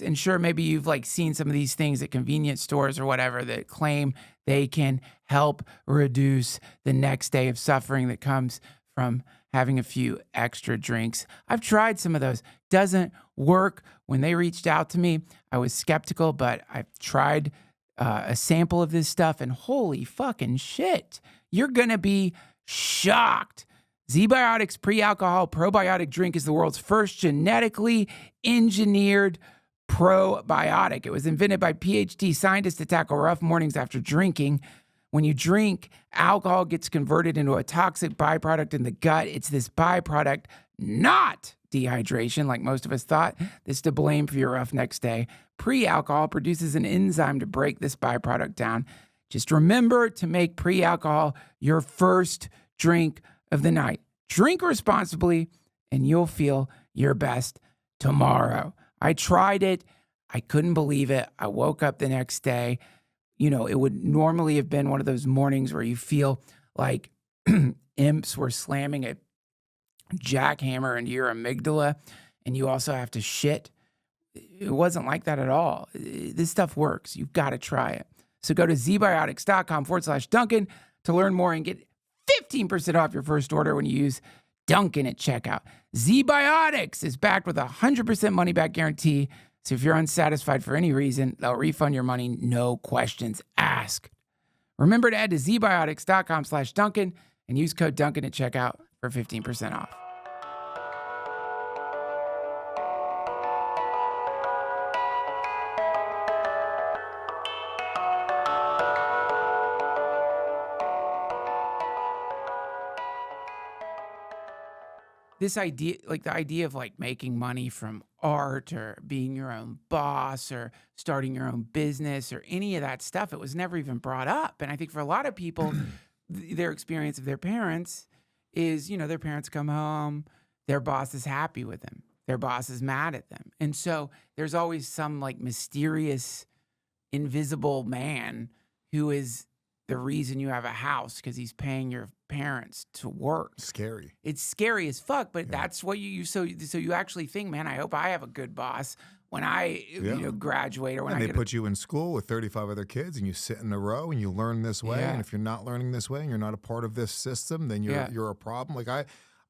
And sure, maybe you've like seen some of these things at convenience stores or whatever that claim they can help reduce the next day of suffering that comes from having a few extra drinks. I've tried some of those. Doesn't work. When they reached out to me, I was skeptical, but I've tried a sample of this stuff, and holy fucking shit, you're gonna be shocked. ZBiotics pre-alcohol probiotic drink is the world's first genetically engineered probiotic. It was invented by PhD scientists to tackle rough mornings after drinking. When you drink, alcohol gets converted into a toxic byproduct in the gut. It's this byproduct, not dehydration, like most of us thought, that's to blame for your rough next day. Pre-alcohol produces an enzyme to break this byproduct down. Just remember to make pre-alcohol your first drink of the night. Drink responsibly, and you'll feel your best tomorrow. I tried it. I couldn't believe it. I woke up the next day. You know, it would normally have been one of those mornings where you feel like imps were slamming a jackhammer into your amygdala, and you also have to shit. It wasn't like that at all. This stuff works. You've got to try it. So go to zbiotics.com/Duncan to learn more and get 15% off your first order when you use Duncan at checkout. ZBiotics is backed with a 100% money-back guarantee. So if you're unsatisfied for any reason, they'll refund your money, no questions asked. Remember to head to zbiotics.com/Duncan and use code Duncan at checkout for 15% off. This idea, like the idea of like making money from art or being your own boss or starting your own business or any of that stuff, it was never even brought up. And I think for a lot of people, their experience of their parents is, you know, their parents come home, their boss is happy with them, their boss is mad at them. And so there's always some like mysterious, invisible man who is the reason you have a house because he's paying your parents to work. Scary. It's scary as fuck, but that's what you so you actually think, man, I hope I have a good boss when I you know, graduate or when and I they put you in school with 35 other kids and you sit in a row and you learn this way. Yeah. And if you're not learning this way and you're not a part of this system, then you're a problem. Like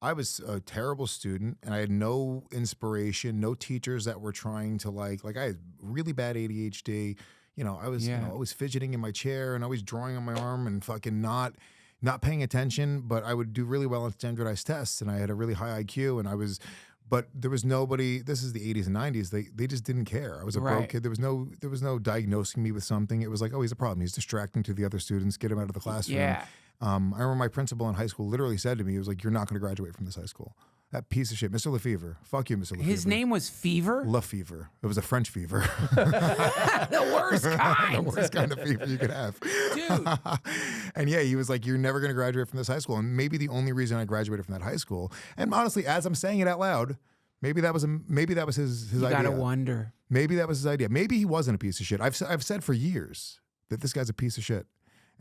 I was a terrible student and I had no inspiration, no teachers that were trying to like I had really bad ADHD. You know, I was you know, always fidgeting in my chair and always drawing on my arm and fucking not paying attention, but I would do really well on standardized tests and I had a really high IQ and but there was nobody, this is the 80s and 90s, they just didn't care. I was a broke kid. There was no diagnosing me with something. It was like, oh, he's a problem. He's distracting to the other students, get him out of the classroom. Yeah. I remember my principal in high school literally said to me, he was like, you're not going to graduate from this high school. That piece of shit, Mr. Lefevre. Fuck you, Mr. Lefevre. His name was Fever? Lefevre. It was a French fever. The worst kind. The worst kind of fever you could have. Dude. And yeah, he was like, you're never going to graduate from this high school. And maybe the only reason I graduated from that high school, and honestly, as I'm saying it out loud, maybe that was his idea. You gotta wonder. Maybe that was his idea. Maybe he wasn't a piece of shit. I've said for years that this guy's a piece of shit.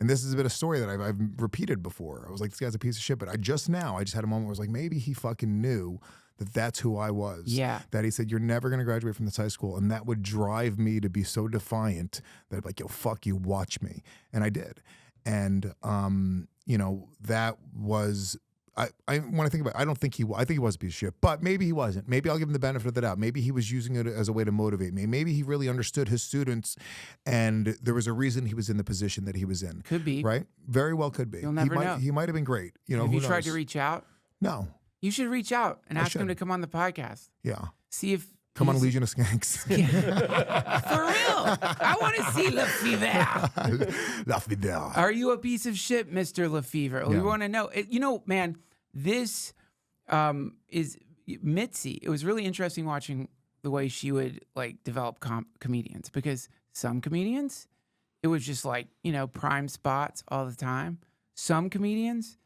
And this has been a story that I've repeated before. I was like, this guy's a piece of shit. But I just had a moment where I was like, maybe he fucking knew that that's who I was. Yeah. That he said, you're never going to graduate from this high school. And that would drive me to be so defiant that I'd be like, yo, fuck you, watch me. And I did. And, you know, that was... when I think about it, I think he was a piece of shit, but maybe he wasn't. Maybe I'll give him the benefit of the doubt. Maybe he was using it as a way to motivate me. Maybe he really understood his students and there was a reason he was in the position that he was in. Could be. Right? Very well could be. You'll never know. He might have been great. You know, have who you knows? tried to reach out? No. You should reach out and ask him to come on the podcast. Yeah. See if... Come on, Legion of Skanks. Yeah. For real. I want to see Lefevre. Lefevre. Are you a piece of shit, Mr. Lefevre? We want to know. You know, man, this is Mitzi. It was really interesting watching the way she would like develop comedians, because some comedians, it was just like, you know, prime spots all the time. Some comedians,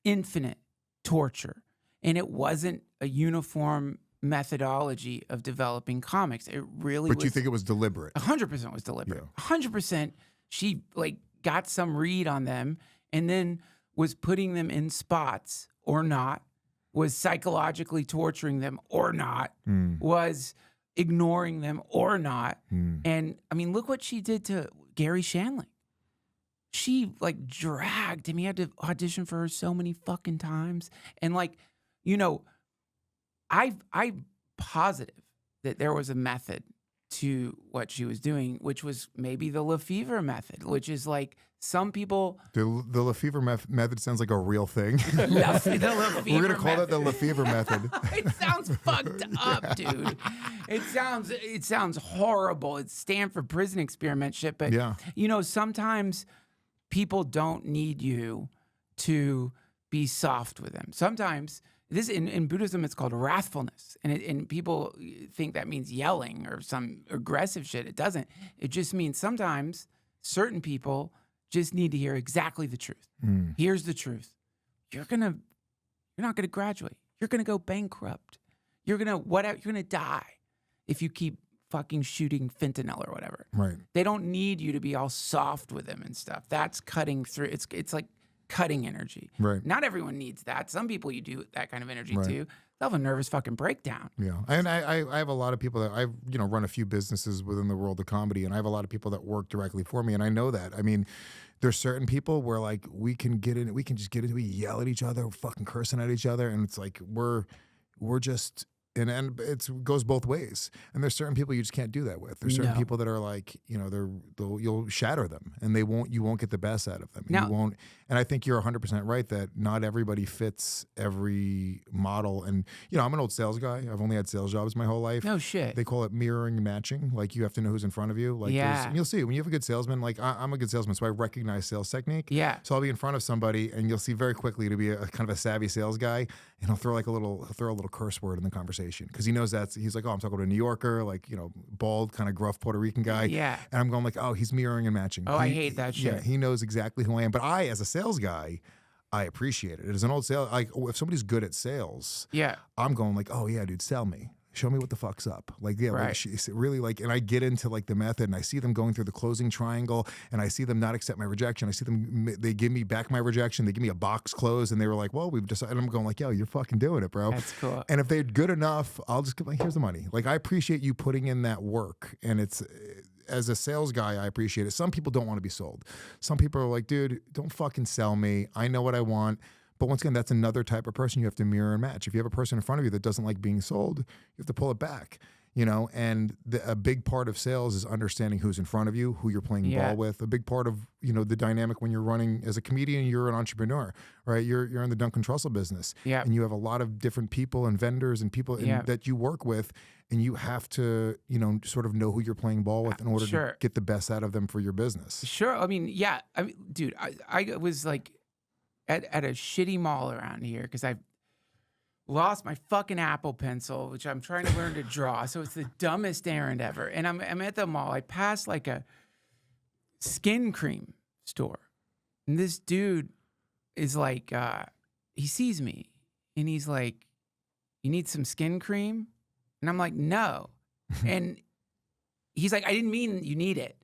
infinite torture. And it wasn't a uniform methodology of developing comics. It really was. But you think it was deliberate? 100% was deliberate. Yeah. 100%. She like got some read on them and then was putting them in spots or not, was psychologically torturing them or not, was ignoring them or not. And I mean, look what she did to Gary Shandling. She like dragged him. He had to audition for her so many fucking times. And like, you know, I'm positive that there was a method to what she was doing, which was maybe the Lefevre method, which is like some people... The Lefevre method sounds like a real thing. the Lefevre We're going to call that the Lefevre method. It sounds fucked up, dude. It sounds horrible. It's Stanford prison experiment shit. But, you know, sometimes people don't need you to be soft with them. Sometimes... This in Buddhism, it's called wrathfulness, and people think that means yelling or some aggressive shit. It doesn't. It just means sometimes certain people just need to hear exactly the truth. Here's the truth: you're not gonna graduate. You're gonna go bankrupt. You're gonna die if you keep fucking shooting fentanyl or whatever. Right. They don't need you to be all soft with them and stuff. That's cutting through. It's like cutting energy. Right. Not everyone needs that. Some people you do that kind of energy too. They'll have a nervous fucking breakdown. Yeah. And I have a lot of people that I've, you know, run a few businesses within the world of comedy, and I have a lot of people that work directly for me, and I know that. I mean, there's certain people where like we can just get into, we yell at each other, we're fucking cursing at each other, and it's like we're just and it goes both ways. And there's certain people you just can't do that with. There's certain people that are like, you know, you'll shatter them, and you won't get the best out of them. And you won't. And I think you're 100% right that not everybody fits every model. And you know, I'm an old sales guy. I've only had sales jobs my whole life. No shit. They call it mirroring and matching. Like you have to know who's in front of you. Like and you'll see when you have a good salesman. Like I'm a good salesman, so I recognize sales technique. Yeah. So I'll be in front of somebody, and you'll see very quickly to be a kind of a savvy sales guy, and he'll throw a little curse word in the conversation because he knows he's like, oh, I'm talking to a New Yorker, like, you know, bald, kind of gruff Puerto Rican guy. Yeah. And I'm going like, oh, he's mirroring and matching. Oh, I hate that shit. Yeah, he knows exactly who I am. But I, as a sales guy, I appreciate it. As an old sales, like if somebody's good at sales, I'm going like, oh yeah, dude, sell me. Show me what the fuck's up. Like, yeah, like she's really like, and I get into like the method, and I see them going through the closing triangle, and I see them not accept my rejection. I see them, they give me back my rejection. They give me a box close, and they were like, well, we've decided. And I'm going like, yo, you're fucking doing it, bro. That's cool. And if they're good enough, I'll just give like, here's the money. Like, I appreciate you putting in that work. And it's, as a sales guy, I appreciate it. Some people don't want to be sold. Some people are like, dude, don't fucking sell me. I know what I want. But once again, that's another type of person you have to mirror and match. If you have a person in front of you that doesn't like being sold, you have to pull it back, you know? And a big part of sales is understanding who's in front of you, who you're playing ball with. A big part of, you know, the dynamic when you're running as a comedian, you're an entrepreneur, right? You're in the Duncan Trussell business. Yeah. And you have a lot of different people and vendors and people that you work with, and you have to, you know, sort of know who you're playing ball with in order to get the best out of them for your business. Sure. I mean, yeah. I mean, dude, I was like, at a shitty mall around here because I've lost my fucking Apple Pencil, which I'm trying to learn to draw. So it's the dumbest errand ever. And I'm at the mall. I pass like a skin cream store. And this dude is like, he sees me and he's like, you need some skin cream? And I'm like, no. And he's like, I didn't mean you need it.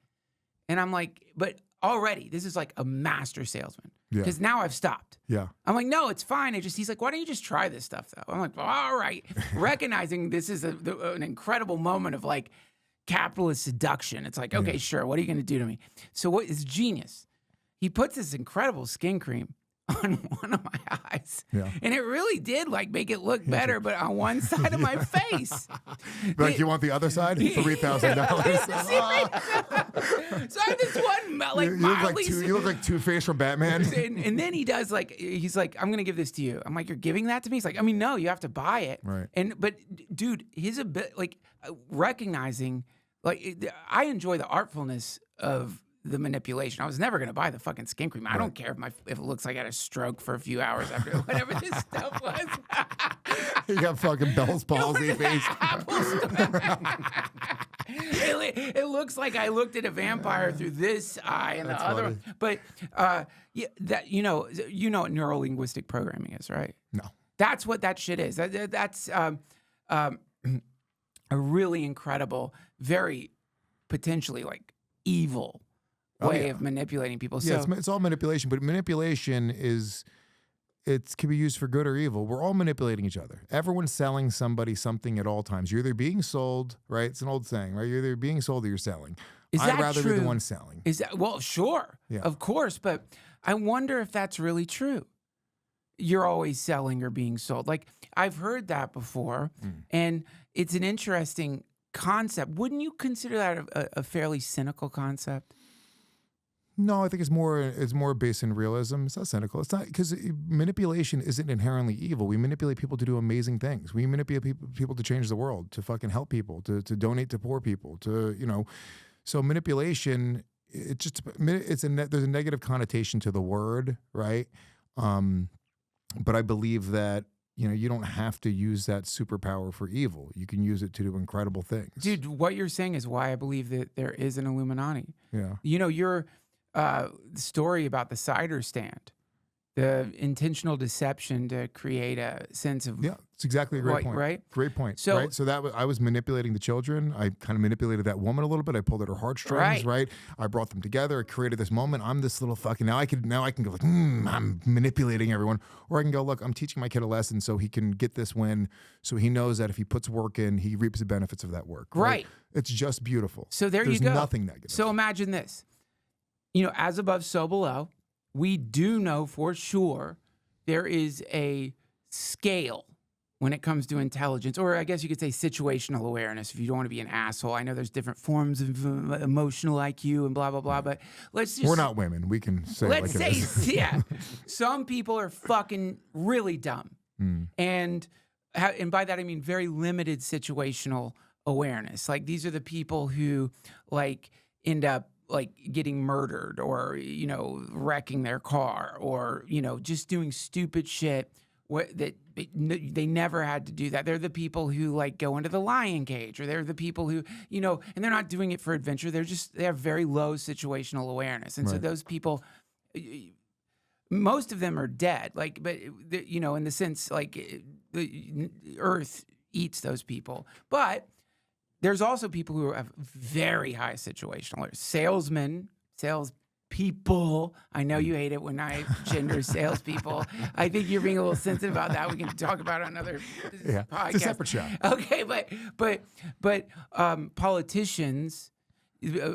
And I'm like, but already, this is like a master salesman. Yeah. Because now I've stopped. Yeah. I'm like, no, it's fine. He's like, why don't you just try this stuff though? I'm like, well, all right. Recognizing this is an incredible moment of like capitalist seduction. It's like, okay, sure. What are you going to do to me? So what is genius? He puts this incredible skin cream on one of my eyes. Yeah. And it really did like make it look better, but on one side of my face. Like, you want the other side? $3,000. So I have this one like you look like Two-Face from Batman. and then he does like, he's like, I'm gonna give this to you. I'm like, you're giving that to me? He's like, I mean, no, you have to buy it. Right. But dude, his like recognizing, like, I enjoy the artfulness of the manipulation. I was never gonna buy the fucking skin cream. I don't care if it looks like I had a stroke for a few hours after whatever this stuff was. You got fucking Bell's palsy face. It looks like I looked at a vampire through this eye and the other one. But yeah, that you know what neuro-linguistic programming is, right? No. That's what that shit is. That's a really incredible, very potentially like evil way of manipulating people. Yeah, So it's all manipulation, but manipulation can be used for good or evil. We're all manipulating each other. Everyone's selling somebody something at all times. You're either being sold, right? It's an old saying, right? You're either being sold or you're selling. I'd rather be the one selling. Is that, well, sure, of course, but I wonder if that's really true. You're always selling or being sold. Like, I've heard that before, and it's an interesting concept. Wouldn't you consider that a fairly cynical concept? No, I think it's more based in realism. It's not cynical. It's not, because manipulation isn't inherently evil. We manipulate people to do amazing things. We manipulate people to change the world, to fucking help people, to donate to poor people, so manipulation, there's a negative connotation to the word, right? But I believe that, you don't have to use that superpower for evil. You can use it to do incredible things. Dude, what you're saying is why I believe that there is an Illuminati. Yeah. Your story about the cider stand, the intentional deception to create a sense of it's exactly a great point. Right? Great point. So, right? So I was manipulating the children. I kind of manipulated that woman a little bit. I pulled at her heartstrings. Right. I brought them together. I created this moment. I'm this little fucking. Now I can go like, I'm manipulating everyone, or I can go, look, I'm teaching my kid a lesson so he can get this win, so he knows that if he puts work in, he reaps the benefits of that work. Right. It's just beautiful. So there's you go. There's nothing negative. So imagine this. As above, so below. We do know for sure there is a scale when it comes to intelligence, or I guess you could say situational awareness if you don't want to be an asshole. I know there's different forms of emotional IQ and blah, blah, blah, but let's just... We're not women. We can say it like it is. Yeah. Some people are fucking really dumb. And by that I mean very limited situational awareness. Like, these are the people who like end up like getting murdered or, wrecking their car or, just doing stupid shit that they never had to do that. They're the people who like go into the lion cage, or they're the people who, and they're not doing it for adventure. They have very low situational awareness. And so those people, most of them are dead. Like, but in the sense, like, the earth eats those people. But there's also people who have very high situational awareness. Salespeople. I know you hate it when I gender salespeople. I think you're being a little sensitive about that. We can talk about it on another podcast. It's a separate show. Okay, but politicians,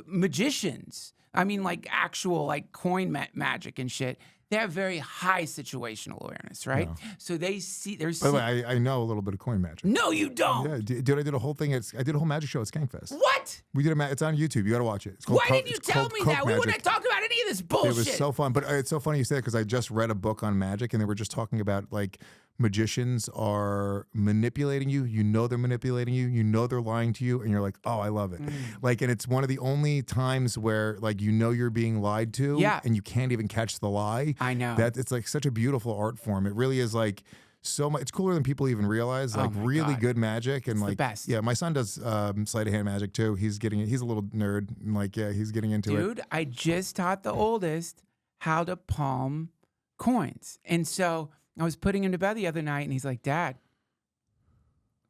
magicians. I mean, like actual like coin magic and shit. They have very high situational awareness, right? Yeah. So they see there's. By the way, I know a little bit of coin magic. No, you don't. Yeah, dude, I did a whole thing. I did a whole magic show at Skankfest. What? We did it's on YouTube. You got to watch it. Why didn't you tell me that? We wouldn't have talked about any of this bullshit. It was so fun, but it's so funny you say that because I just read a book on magic, and they were just talking about like magicians are manipulating you. You know they're manipulating you. You know they're lying to you, and you're like, oh, I love it. Like, and it's one of the only times where like you're being lied to, and you can't even catch the lie. I know that it's like such a beautiful art form. It really is like so much. It's cooler than people even realize. Like really good magic and it's like the best. Yeah, my son does sleight of hand magic too. He's a little nerd. And like he's getting into it. Dude, I just taught the oldest how to palm coins, and so I was putting him to bed the other night, and he's like, Dad,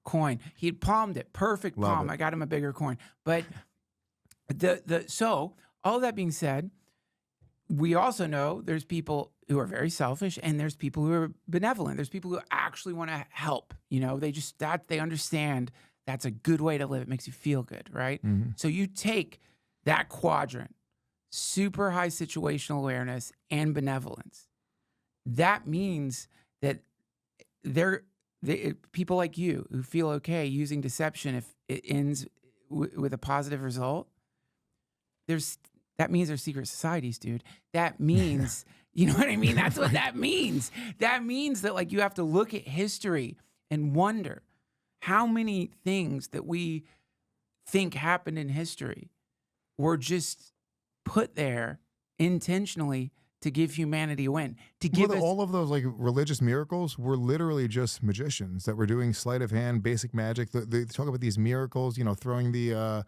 coin. He had palmed it. Perfect palm. I got him a bigger coin. But so all that being said, we also know there's people who are very selfish and there's people who are benevolent. There's people who actually want to help. They understand that's a good way to live. It makes you feel good, right? Mm-hmm. So you take that quadrant, super high situational awareness and benevolence. That means that people like you who feel okay using deception if it ends with a positive result, that means there's secret societies, dude. That means, you know what I mean? That's what that means. That means that like you have to look at history and wonder how many things that we think happened in history were just put there intentionally to give humanity a win. All of those like religious miracles were literally just magicians that were doing sleight of hand, basic magic. They talk about these miracles, throwing the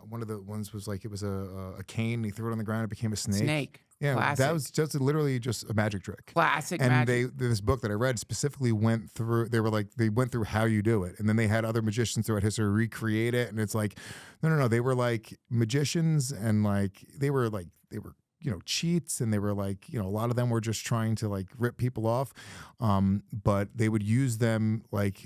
one of the ones was like it was a cane. He threw it on the ground. It became a snake. Yeah, Classic. that was just literally just a magic trick. Classic and magic. This book that I read specifically went through. They went through how you do it, and then they had other magicians throughout history recreate it. And it's like, no. They were like magicians, and like they were cheats, and they were like, a lot of them were just trying to like rip people off, but they would use them like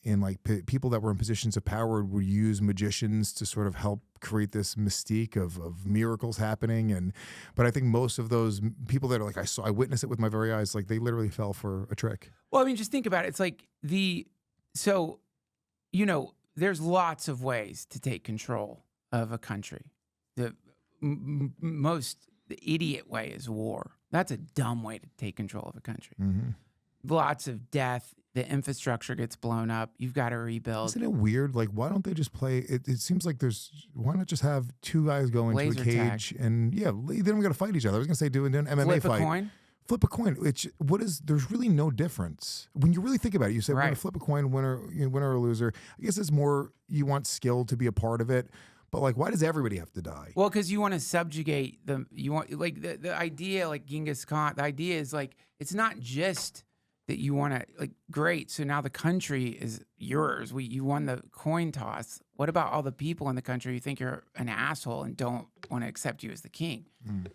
in like people that were in positions of power would use magicians to sort of help create this mystique of miracles happening. But I think most of those people that are like, I witnessed it with my very eyes, like they literally fell for a trick. Well, I mean, just think about it. It's like there's lots of ways to take control of a country. The idiot way is war. That's a dumb way to take control of a country. Mm-hmm. Lots of death. The infrastructure gets blown up. You've got to rebuild. Isn't it weird? Like, why don't they just play? It seems like why not just have two guys go into Laser a cage tag. and then we got to fight each other. I was gonna say do an MMA Flip fight. a coin. Flip a coin. There's really no difference when you really think about it. You say we're Right. gonna flip a coin, winner or loser. I guess it's more you want skill to be a part of it. But like, why does everybody have to die? Well, because you want to subjugate them. You want like the idea, like Genghis Khan. The idea is like it's not just that you want to like great. So now the country is yours. You won the coin toss. What about all the people in the country who think you're an asshole and don't want to accept you as the king?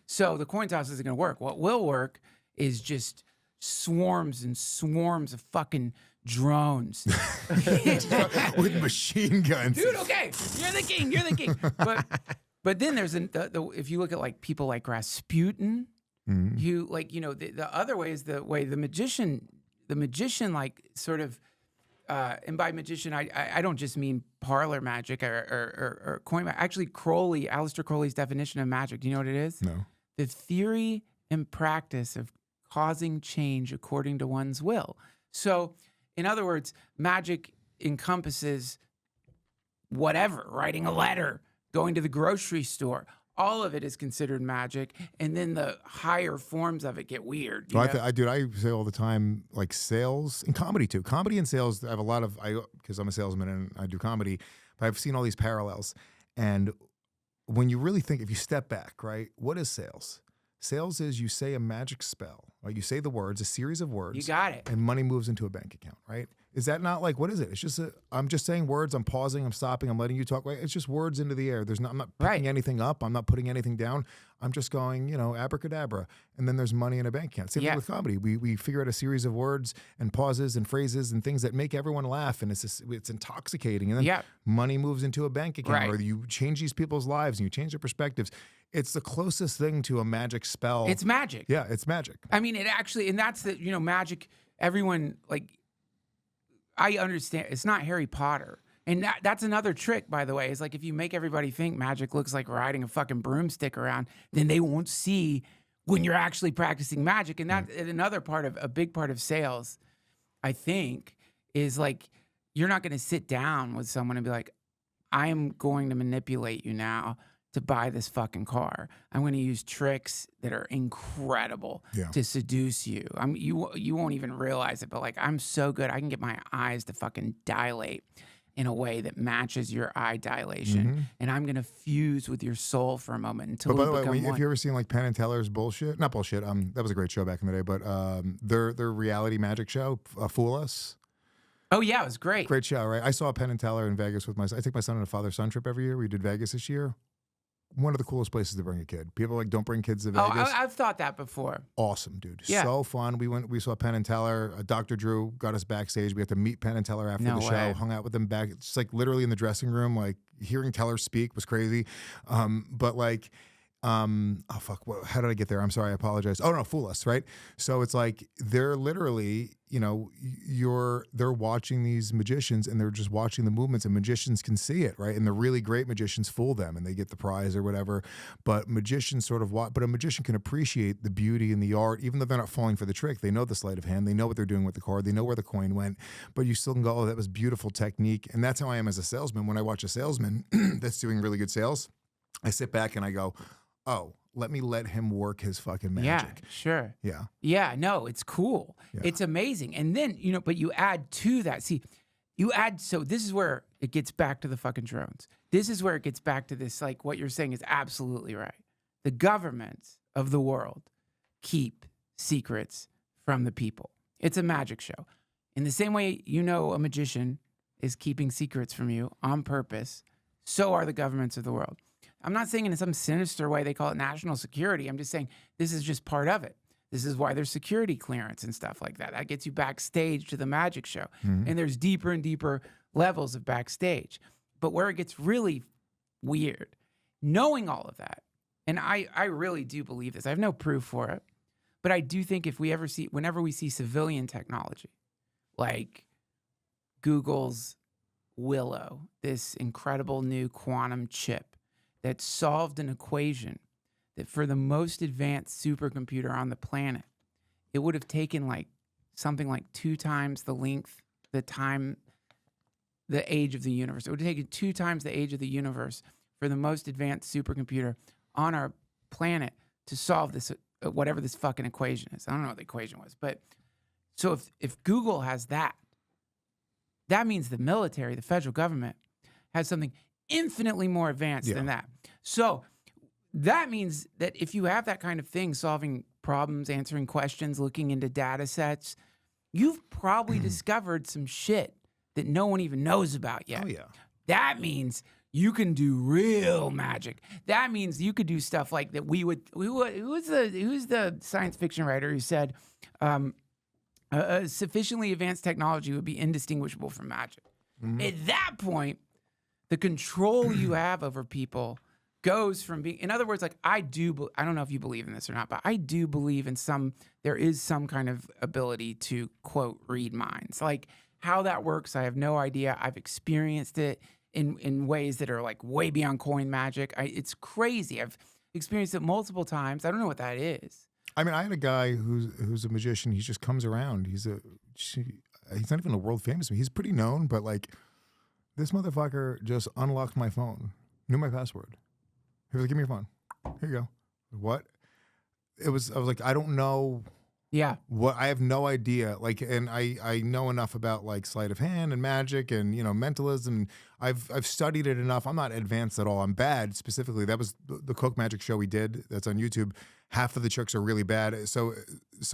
So the coin toss isn't going to work. What will work is just swarms and swarms of fucking drones with machine guns, dude. Okay, you're the king. But then there's if you look at like people like Rasputin, who like the other way is the way the magician like sort of and by magician I don't just mean parlor magic or coin magic. Actually, Aleister Crowley's definition of magic. Do you know what it is? No. The theory and practice of causing change according to one's will. So, in other words, magic encompasses whatever, writing a letter, going to the grocery store. All of it is considered magic, and then the higher forms of it get weird. I say all the time, like sales and comedy too. Comedy and sales, I have a lot of, because I'm a salesman and I do comedy, but I've seen all these parallels. And when you really think, if you step back, right, what is sales? Sales is you say a magic spell, right? You say the words, a series of words. You got it. And money moves into a bank account, right? Is that not like, what is it? It's just, I'm just saying words, I'm pausing, I'm stopping, I'm letting you talk. Right? It's just words into the air. I'm not picking anything up. I'm not putting anything down. I'm just going, abracadabra. And then there's money in a bank account. Same thing with comedy. We figure out a series of words and pauses and phrases and things that make everyone laugh. And it's intoxicating. And then money moves into a bank account. Or you change these people's lives and you change their perspectives. It's the closest thing to a magic spell. It's magic. Yeah, it's magic. I mean, it actually, and that's the, magic, everyone, like, I understand. It's not Harry Potter. And that's another trick, by the way, is like if you make everybody think magic looks like riding a fucking broomstick around, then they won't see when you're actually practicing magic. And that's a big part of sales, I think, is like you're not going to sit down with someone and be like, I'm going to manipulate you now to buy this fucking car. I'm going to use tricks that are incredible to seduce you. You won't even realize it, but like I'm so good, I can get my eyes to fucking dilate in a way that matches your eye dilation, and I'm going to fuse with your soul for a moment until. But by the way, if you ever seen like Penn and Teller's not bullshit. That was a great show back in the day. But their reality magic show, Fool Us. Oh yeah, it was great. Great show, right? I saw Penn and Teller in Vegas with I take my son on a father-son trip every year. We did Vegas this year. one of the coolest places to bring a kid. People are like, don't bring kids to Oh, Vegas. I've thought that before. Awesome, dude. Yeah. So fun. We saw Penn and Teller. Dr. Drew got us backstage. We had to meet Penn and Teller after No the way. show. Hung out with them back. It's like literally in the dressing room. Like hearing Teller speak was crazy. But like, oh fuck, how did I get there? I'm sorry, I apologize. Oh no, Fool Us, right? So it's like they're literally, you know, they're watching these magicians and they're just watching the movements, and magicians can see it, right? And the really great magicians fool them and they get the prize or whatever. But magicians sort of but a magician can appreciate the beauty and the art, even though they're not falling for the trick. They know the sleight of hand, they know what they're doing with the card, they know where the coin went, but you still can go, oh, that was beautiful technique. And that's how I am as a salesman. When I watch a salesman that's doing really good sales, I sit back and I go, oh, let him work his fucking magic. Yeah, sure. Yeah. Yeah, no, it's cool. Yeah. It's amazing. And then, you know, but you add to that. See, so this is where it gets back to the fucking drones. This is where it gets back to this, like what you're saying is absolutely right. The governments of the world keep secrets from the people. It's a magic show. In the same way, you know, a magician is keeping secrets from you on purpose, so are the governments of the world. I'm not saying in some sinister way they call it national security. I'm just saying this is just part of it. This is why there's security clearance and stuff like that. That gets you backstage to the magic show. Mm-hmm. And there's deeper and deeper levels of backstage. But where it gets really weird, knowing all of that, and I really do believe this. I have no proof for it. But I do think whenever we see civilian technology, like Google's Willow, this incredible new quantum chip, that solved an equation that for the most advanced supercomputer on the planet, it would have taken like something like 2 times the length, the time, the age of the universe. It would have taken 2 times the age of the universe for the most advanced supercomputer on our planet to solve this, whatever this fucking equation is. I don't know what the equation was, but so if Google has that, that means the military, the federal government, has something infinitely more advanced than that. So that means that if you have that kind of thing, solving problems, answering questions, looking into data sets, you've probably discovered some shit that no one even knows about yet. Oh yeah. That means you can do real magic. That means you could do stuff like that. Who's the science fiction writer who said sufficiently advanced technology would be indistinguishable from magic? Mm-hmm. At that point, the control you have over people goes from being, in other words, like I don't know if you believe in this or not, but I do believe there is some kind of ability to, quote, read minds. Like how that works, I have no idea. I've experienced it in ways that are like way beyond coin magic. It's crazy. I've experienced it multiple times. I don't know what that is. I mean, I had a guy who's a magician. He just comes around. He's not even a world famous. He's pretty known, but like, this motherfucker just unlocked my phone, knew my password. He was like, give me your phone. Here you go. What? I was like, I don't know. Yeah. What? I have no idea. Like, and I know enough about like sleight of hand and magic and, you know, mentalism. I've studied it enough. I'm not advanced at all. I'm bad specifically. That was the Coke Magic show we did. That's on YouTube. Half of the tricks are really bad. So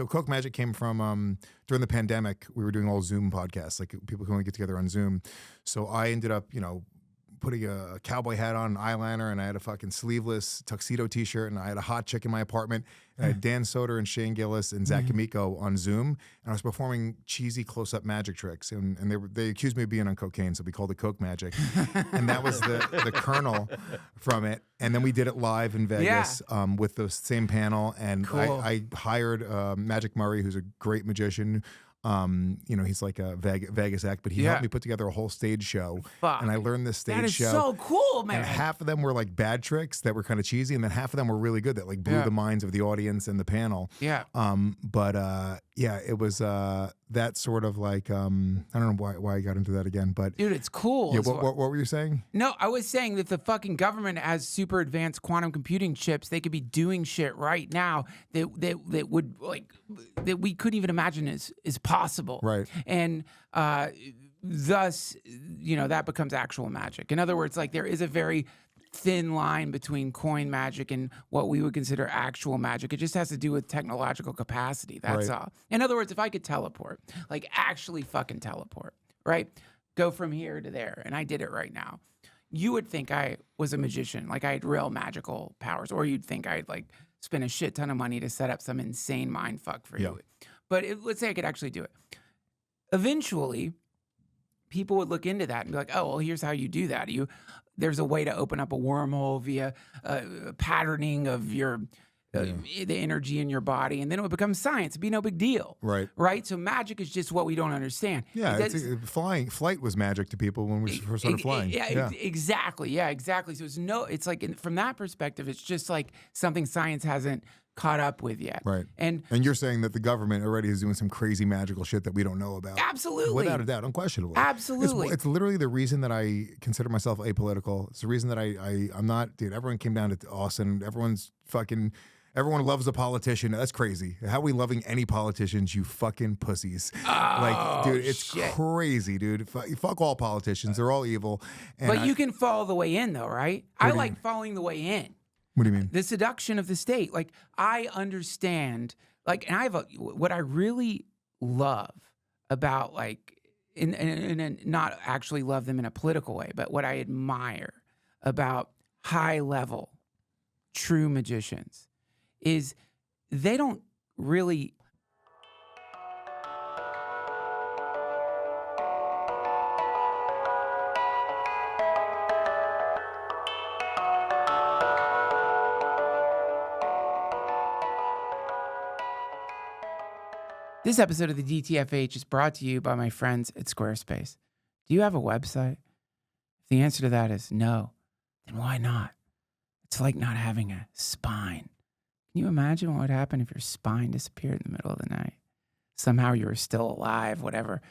Coke Magic came from during the pandemic. We were doing all Zoom podcasts. Like people can only get together on Zoom. So I ended up, you know, putting a cowboy hat on, an eyeliner, and I had a fucking sleeveless tuxedo t-shirt, and I had a hot chick in my apartment, and I had Dan Soder and Shane Gillis and Zach Amico on Zoom, and I was performing cheesy close-up magic tricks, and they accused me of being on cocaine, so we called it Coke Magic, and that was the kernel from it, and then we did it live in Vegas with the same panel, and cool. I hired Magic Murray, who's a great magician. You know, he's like a Vegas act, but he helped me put together a whole stage show. Fuck. And I learned this stage show. That is so cool, man. And half of them were like bad tricks that were kind of cheesy, and then half of them were really good that like blew the minds of the audience and the panel. Yeah. It was that sort of like I don't know why I got into that again, but dude, it's cool. Yeah. What were you saying? No, I was saying that the fucking government has super advanced quantum computing chips. They could be doing shit right now that would like that we couldn't even imagine is possible. Right. And thus, you know, that becomes actual magic. In other words, like there is a very thin line between coin magic and what we would consider actual magic. It just has to do with technological capacity. That's all. In other words, if I could teleport, like actually fucking teleport, right? Go from here to there, and I did it right now. you would think I was a magician, like I had real magical powers, or you'd think I'd like spend a shit ton of money to set up some insane mind fuck for you. But let's say I could actually do it. Eventually, people would look into that and be like, oh, well, here's how you do that. There's a way to open up a wormhole via patterning of your the energy in your body, and then it would become science. It'd be no big deal. Right? So magic is just what we don't understand. Yeah, flight was magic to people when we first started flying. Exactly. Yeah, exactly. So it's like from that perspective, it's just like something science hasn't caught up with yet. Right. And you're saying that the government already is doing some crazy magical shit that we don't know about. Absolutely. Without a doubt, unquestionably. Absolutely. It's literally the reason that I consider myself apolitical. It's the reason that I'm not, dude, everyone came down to Austin. Everyone loves a politician. That's crazy. How are we loving any politicians, you fucking pussies? Dude, it's crazy, dude. Fuck all politicians. They're all evil. But you can follow the way in, though, right? I like following the way in. What do you mean? The seduction of the state. Like, I understand, like, and what I really love about, like, and not actually love them in a political way, but what I admire about high-level, true magicians is they don't really This episode of the DTFH is brought to you by my friends at Squarespace. Do you have a website? If the answer to that is no, then why not? It's like not having a spine. Can you imagine what would happen if your spine disappeared in the middle of the night? Somehow you were still alive, whatever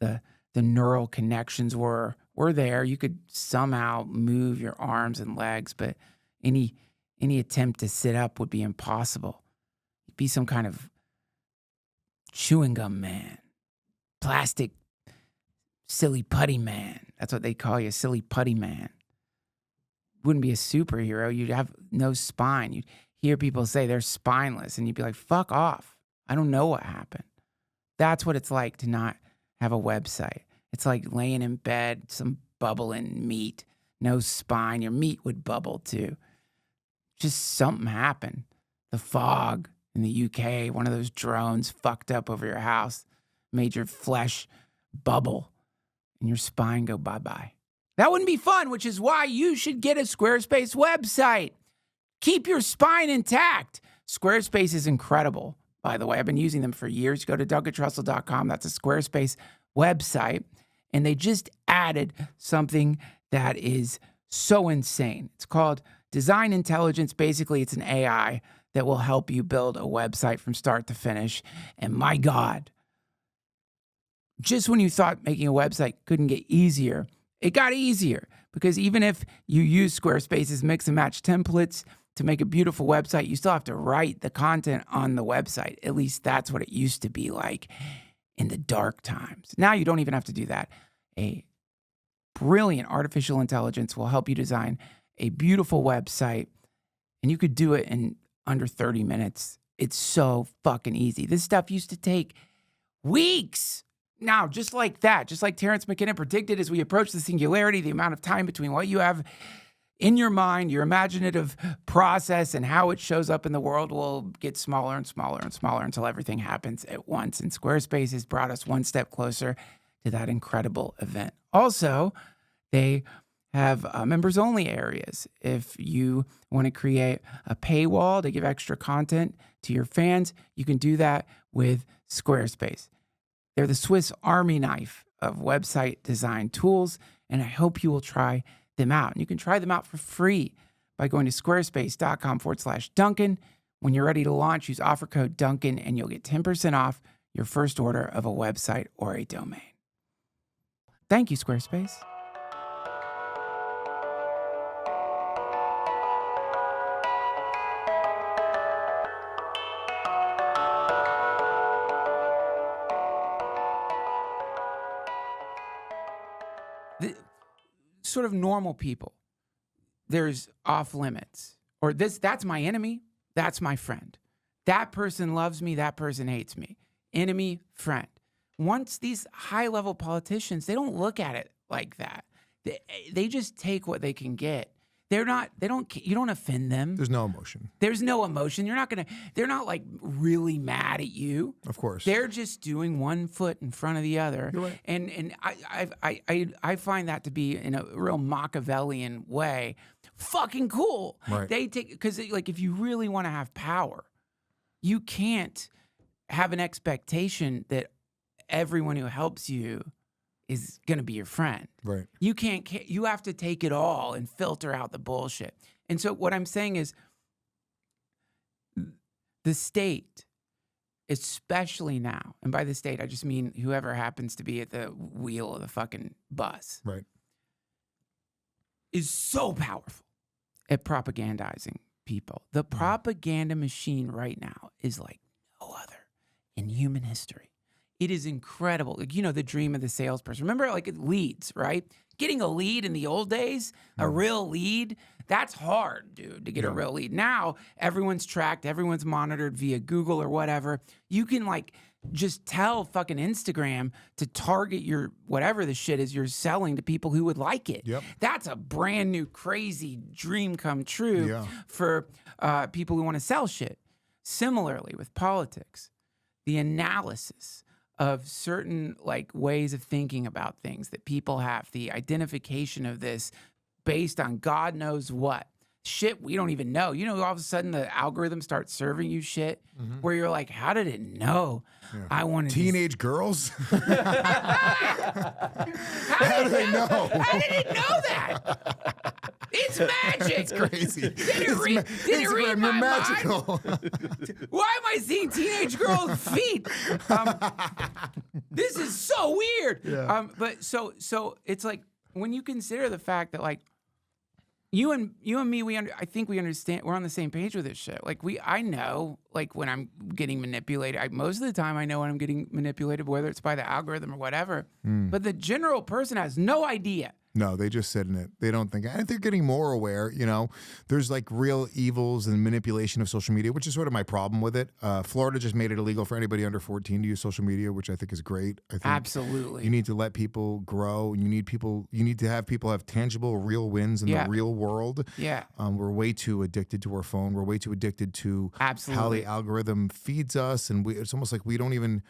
the neural connections were there. You could somehow move your arms and legs, but any attempt to sit up would be impossible. You'd be some kind of chewing gum man, plastic silly putty man. That's what they call you, silly putty man. Wouldn't be a superhero. You'd have no spine. You'd hear people say they're spineless, and you'd be like, fuck off. I don't know what happened. That's what it's like to not have a website. It's like laying in bed, some bubbling meat, no spine. Your meat would bubble too. Just something happened. The fog in the UK, one of those drones fucked up over your house, made your flesh bubble, and your spine go bye-bye. That wouldn't be fun, which is why you should get a Squarespace website. Keep your spine intact. Squarespace is incredible, by the way. I've been using them for years. Go to DuncanTrussell.com. That's a Squarespace website. And they just added something that is so insane. It's called Design Intelligence. Basically, it's an AI that will help you build a website from start to finish. And my God, just when you thought making a website couldn't get easier, it got easier, because even if you use Squarespace's mix and match templates to make a beautiful website, you still have to write the content on the website. At least that's what it used to be like in the dark times. Now you don't even have to do that. A brilliant artificial intelligence will help you design a beautiful website, and you could do it in under 30 minutes. It's so fucking easy. This stuff used to take weeks. Now, just like that, just like Terrence McKenna predicted, as we approach the singularity, the amount of time between what you have in your mind, your imaginative process, and how it shows up in the world will get smaller and smaller and smaller until everything happens at once. And Squarespace has brought us one step closer to that incredible event. Also, they have members-only areas. If you want to create a paywall to give extra content to your fans, you can do that with Squarespace. They're the Swiss Army knife of website design tools, and I hope you will try them out. And you can try them out for free by going to squarespace.com/Duncan. When you're ready to launch, use offer code Duncan, and you'll get 10% off your first order of a website or a domain. Thank you, Squarespace. Sort of normal people, there's off limits, or that's my enemy, that's my friend. That person loves me, that person hates me. Enemy, friend. Once these high-level politicians, they don't look at it like that. They just take what they can get. You don't offend them. There's no emotion. There's no emotion. They're not like really mad at you. Of course. They're just doing one foot in front of the other. You're right. And I find that to be, in a real Machiavellian way, fucking cool. Right. They take, because like if you really want to have power, you can't have an expectation that everyone who helps you is going to be your friend. Right. You have to take it all and filter out the bullshit. And so what I'm saying is the state, especially now, and by the state, I just mean whoever happens to be at the wheel of the fucking bus, Right. is so powerful at propagandizing people. The propaganda machine right now is like no other in human history. It is incredible. Like, the dream of the salesperson. Remember, like leads, right? Getting a lead in the old days, a real lead, that's hard, dude, to get a real lead. Now, everyone's tracked, everyone's monitored via Google or whatever. You can like just tell fucking Instagram to target your whatever the shit is you're selling to people who would like it. Yep. That's a brand new crazy dream come true for people who want to sell shit. Similarly with politics, the analysis of certain like ways of thinking about things that people have, the identification of this based on God knows what. Shit we don't even know. All of a sudden the algorithm starts serving you shit where you're like, how did it know? I wanted teenage girls. How do they know? How did it know that? It's magic. It's crazy. Did it read my magical. Mind? Why am I seeing teenage girls' feet? This is so weird. Yeah. But so it's like when you consider the fact that like you and me, I think we understand. We're on the same page with this shit. Like I know, like when I'm getting manipulated. Most of the time, I know when I'm getting manipulated, whether it's by the algorithm or whatever. But the general person has no idea. No, they just sit in it. They don't think. And they're getting more aware. There's like real evils and manipulation of social media, which is sort of my problem with it. Florida just made it illegal for anybody under 14 to use social media, which I think is great. I think absolutely. You need to let people grow. You need to have people have tangible, real wins in the real world. Yeah. We're way too addicted to our phone. We're way too addicted to how the algorithm feeds us, and it's almost like we don't even,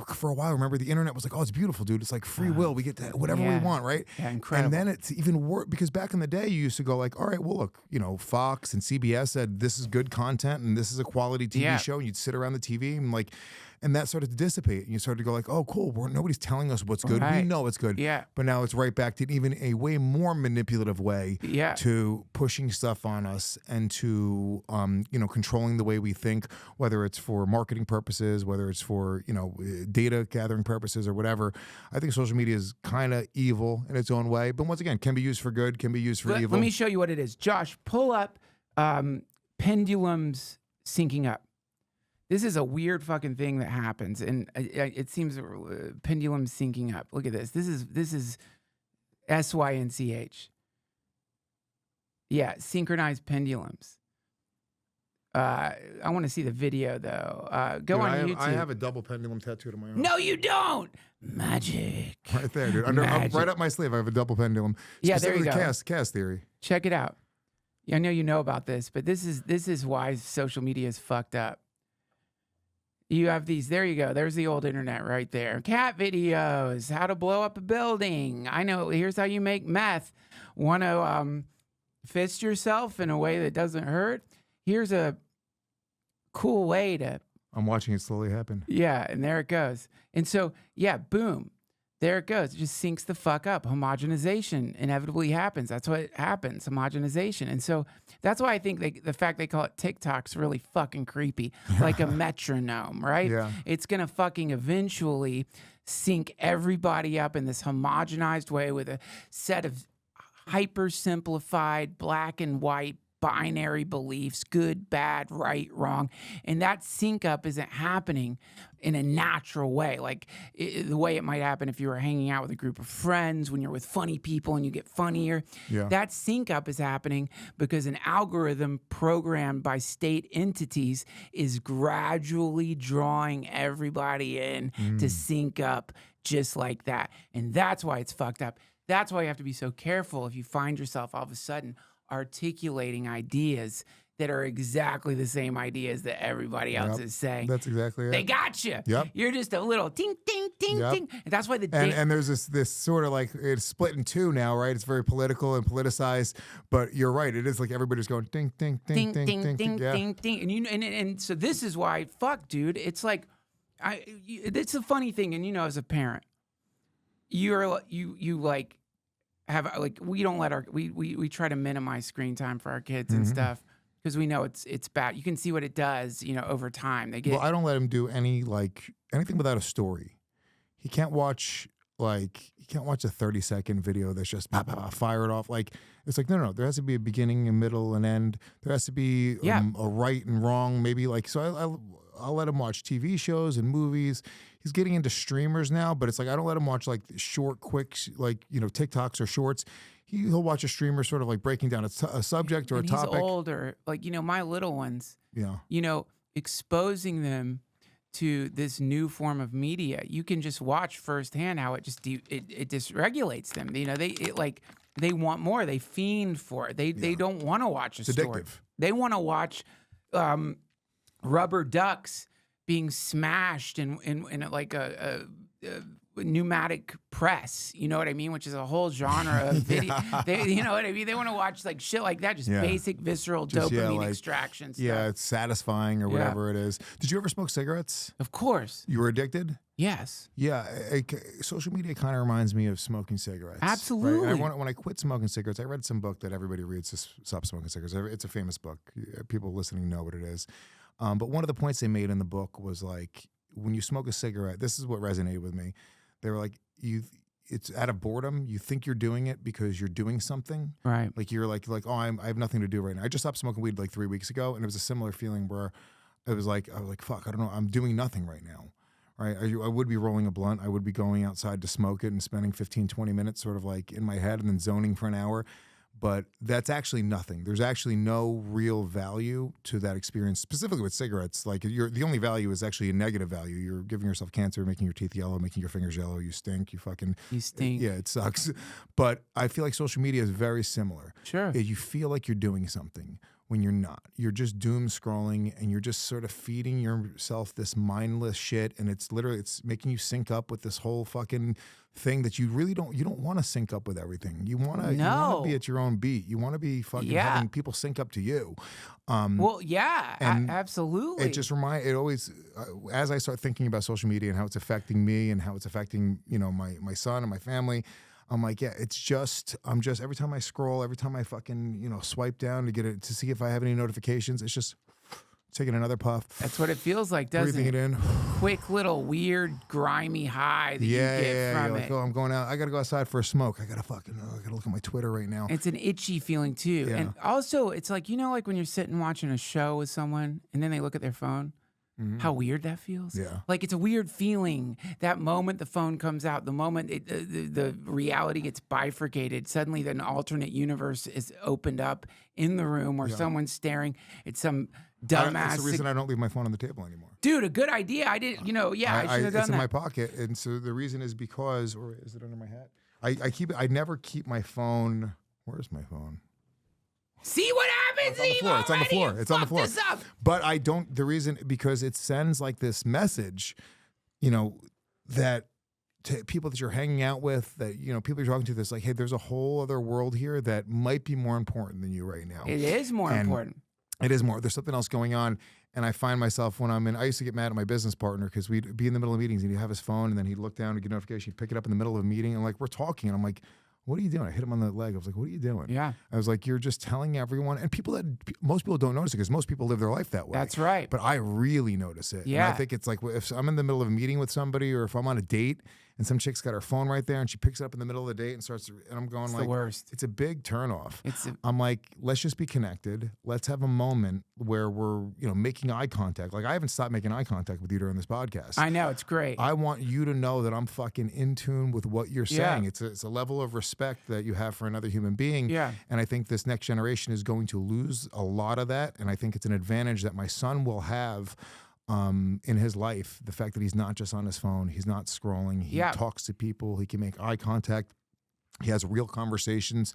for a while, remember the internet was like, oh, it's beautiful, dude. It's like free will. We get to whatever we want, right? Yeah, incredible. And then it's even worse because back in the day, you used to go like, all right, well, look, Fox and CBS said this is good content and this is a quality TV show. And you'd sit around the TV and like, and that started to dissipate. And you started to go like, oh, cool. Nobody's telling us what's good. Right. We know it's good. Yeah. But now it's right back to even a way more manipulative way to pushing stuff on us and to, controlling the way we think, whether it's for marketing purposes, whether it's for, data gathering purposes or whatever. I think social media is kind of evil in its own way. But once again, can be used for good, can be used for evil. Let me show you what it is. Josh, pull up pendulums syncing up. This is a weird fucking thing that happens, and it seems pendulum syncing up. Look at this. This is SYNCH. Yeah, synchronized pendulums. I want to see the video though. Go on YouTube. I have a double pendulum tattooed on my arm. No, you don't. Magic. Right there, dude. Right up my sleeve, I have a double pendulum. Yeah, there you go. Chaos theory. Check it out. I know you know about this, but this is why social media is fucked up. You have these. There you go. There's the old internet right there. Cat videos. How to blow up a building. I know. Here's how you make meth. Want to fist yourself in a way that doesn't hurt? Here's a cool way to. I'm watching it slowly happen. Yeah, and there it goes. And so, yeah, boom. There it goes. It just syncs the fuck up. Homogenization inevitably happens. That's what happens, homogenization. And so that's why I think the fact they call it TikTok's really fucking creepy, like a metronome, right? Yeah. It's going to fucking eventually sync everybody up in this homogenized way with a set of hyper simplified black and white binary beliefs, good, bad, right, wrong. And that sync up isn't happening in a natural way, like the way it might happen if you were hanging out with a group of friends, when you're with funny people and you get funnier. Yeah. That sync up is happening because an algorithm programmed by state entities is gradually drawing everybody in to sync up just like that. And that's why it's fucked up. That's why you have to be so careful if you find yourself all of a sudden articulating ideas that are exactly the same ideas that everybody else is saying. That's exactly it. They got you. Yep. You're just a little ting, ting, ting, ting. And that's why and there's this sort of like, it's split in two now, right? It's very political and politicized, but you're right. It is like everybody's going ding, ding, ding, ding, ding, ding, ding, ding, ding. And so this is why, fuck, dude, it's like, it's a funny thing. And as a parent, you like have like, we don't let we try to minimize screen time for our kids and stuff, because we know it's bad. You can see what it does, over time. Well, I don't let him do anything without a story. He can't watch a 30-second video that's just fired off. Like, it's like, no, there has to be a beginning, a middle, an end. There has to be a right and wrong, maybe. Like, so I'll let him watch TV shows and movies. He's getting into streamers now, but it's like, I don't let him watch like short, quick, like, TikToks or shorts. He'll watch a streamer sort of like breaking down a subject or a topic. He's older, like, my little ones, yeah, exposing them to this new form of media. You can just watch firsthand how it dysregulates them. They want more. They fiend for it. They don't want to watch a story. Addictive. They want to watch rubber ducks being smashed in like a pneumatic press, you know what I mean? Which is a whole genre of video. You know what I mean? They want to watch like shit like that, just basic visceral dopamine extraction stuff. Yeah, it's satisfying or whatever it is. Did you ever smoke cigarettes? Of course. You were addicted? Yes. Yeah, social media kind of reminds me of smoking cigarettes. Absolutely. Right? When I quit smoking cigarettes, I read some book that everybody reads to stop smoking cigarettes. It's a famous book. People listening know what it is. But one of the points they made in the book was like, when you smoke a cigarette, this is what resonated with me. They were like, it's out of boredom. You think you're doing it because you're doing something. Right. Like you're like, oh, I have nothing to do right now. I just stopped smoking weed like 3 weeks ago. And it was a similar feeling where I was like, fuck, I don't know. I'm doing nothing right now. Right. I would be rolling a blunt. I would be going outside to smoke it and spending 15, 20 minutes sort of like in my head and then zoning for an hour. But that's actually nothing. There's actually no real value to that experience, specifically with cigarettes. Like the only value is actually a negative value. You're giving yourself cancer, making your teeth yellow, making your fingers yellow. You stink. You stink. Yeah, it sucks. But I feel like social media is very similar. Sure. You feel like you're doing something when you're not. You're just doom scrolling and you're just sort of feeding yourself this mindless shit. And it's making you sync up with this whole fucking thing that you really don't want to sync up with everything. You want to be at your own beat. You want to be fucking having people sync up to you. Absolutely. It always, as I start thinking about social media and how it's affecting me and how it's affecting, my son and my family, I'm like, I'm just every time I scroll, every time I fucking, swipe down to see if I have any notifications, it's just taking another puff. That's what it feels like, doesn't breathing it in. Quick little weird grimy high that you get from it. Like, oh, I'm going out. I got to go outside for a smoke. I got to look at my Twitter right now. It's an itchy feeling too. Yeah. And also it's like, like when you're sitting watching a show with someone and then they look at their phone. Mm-hmm. How weird that feels. Yeah. Like it's a weird feeling. That moment the phone comes out, the moment the reality gets bifurcated, suddenly an alternate universe is opened up in the room where someone's staring at some dumbass. That's the reason I don't leave my phone on the table anymore. Dude, a good idea. I didn't, I should have done that. It's in my pocket. And so the reason is because, or is it under my hat? I never keep my phone. Where's my phone? See what happens? It's on the floor. It's on the floor. But I don't. The reason, because it sends like this message, that to people that you're hanging out with, that people you're talking to. That's like, hey, there's a whole other world here that might be more important than you right now. It is more important. It is more. There's something else going on. And I find myself when I used to get mad at my business partner because we'd be in the middle of meetings and he'd have his phone and then he'd look down and get a notification. He'd pick it up in the middle of a meeting and like we're talking and I'm like, what are you doing? I hit him on the leg. I was like, what are you doing? Yeah. I was like, you're just telling everyone. And most people don't notice it because most people live their life that way. That's right. But I really notice it. Yeah. And I think it's like if I'm in the middle of a meeting with somebody or if I'm on a date and some chick's got her phone right there and she picks it up in the middle of the date and starts, and I'm going It's like, the worst. it's a big turnoff. I'm like, let's just be connected. Let's have a moment where we're, making eye contact. Like I haven't stopped making eye contact with you during this podcast. I know, it's great. I want you to know that I'm fucking in tune with what you're saying. Yeah. It's a level of respect that you have for another human being. Yeah. And I think this next generation is going to lose a lot of that. And I think it's an advantage that my son will have in his life. The fact that he's not just on his phone, he's not scrolling, he talks to people, he can make eye contact, he has real conversations.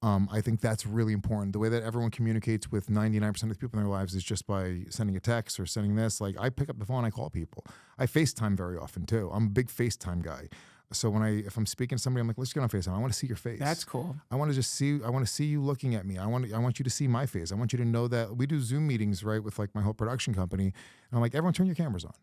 I think that's really important. The way that everyone communicates with 99% of the people in their lives is just by sending a text or sending this. Like I pick up the phone, I call people. I FaceTime very often too. I'm a big FaceTime guy. So if I'm speaking to somebody, I'm like, let's get on FaceTime. I want to see your face. That's cool. I want to see you looking at me. I want you to see my face. I want you to know that we do Zoom meetings, right, with like my whole production company. And I'm like, everyone turn your cameras on.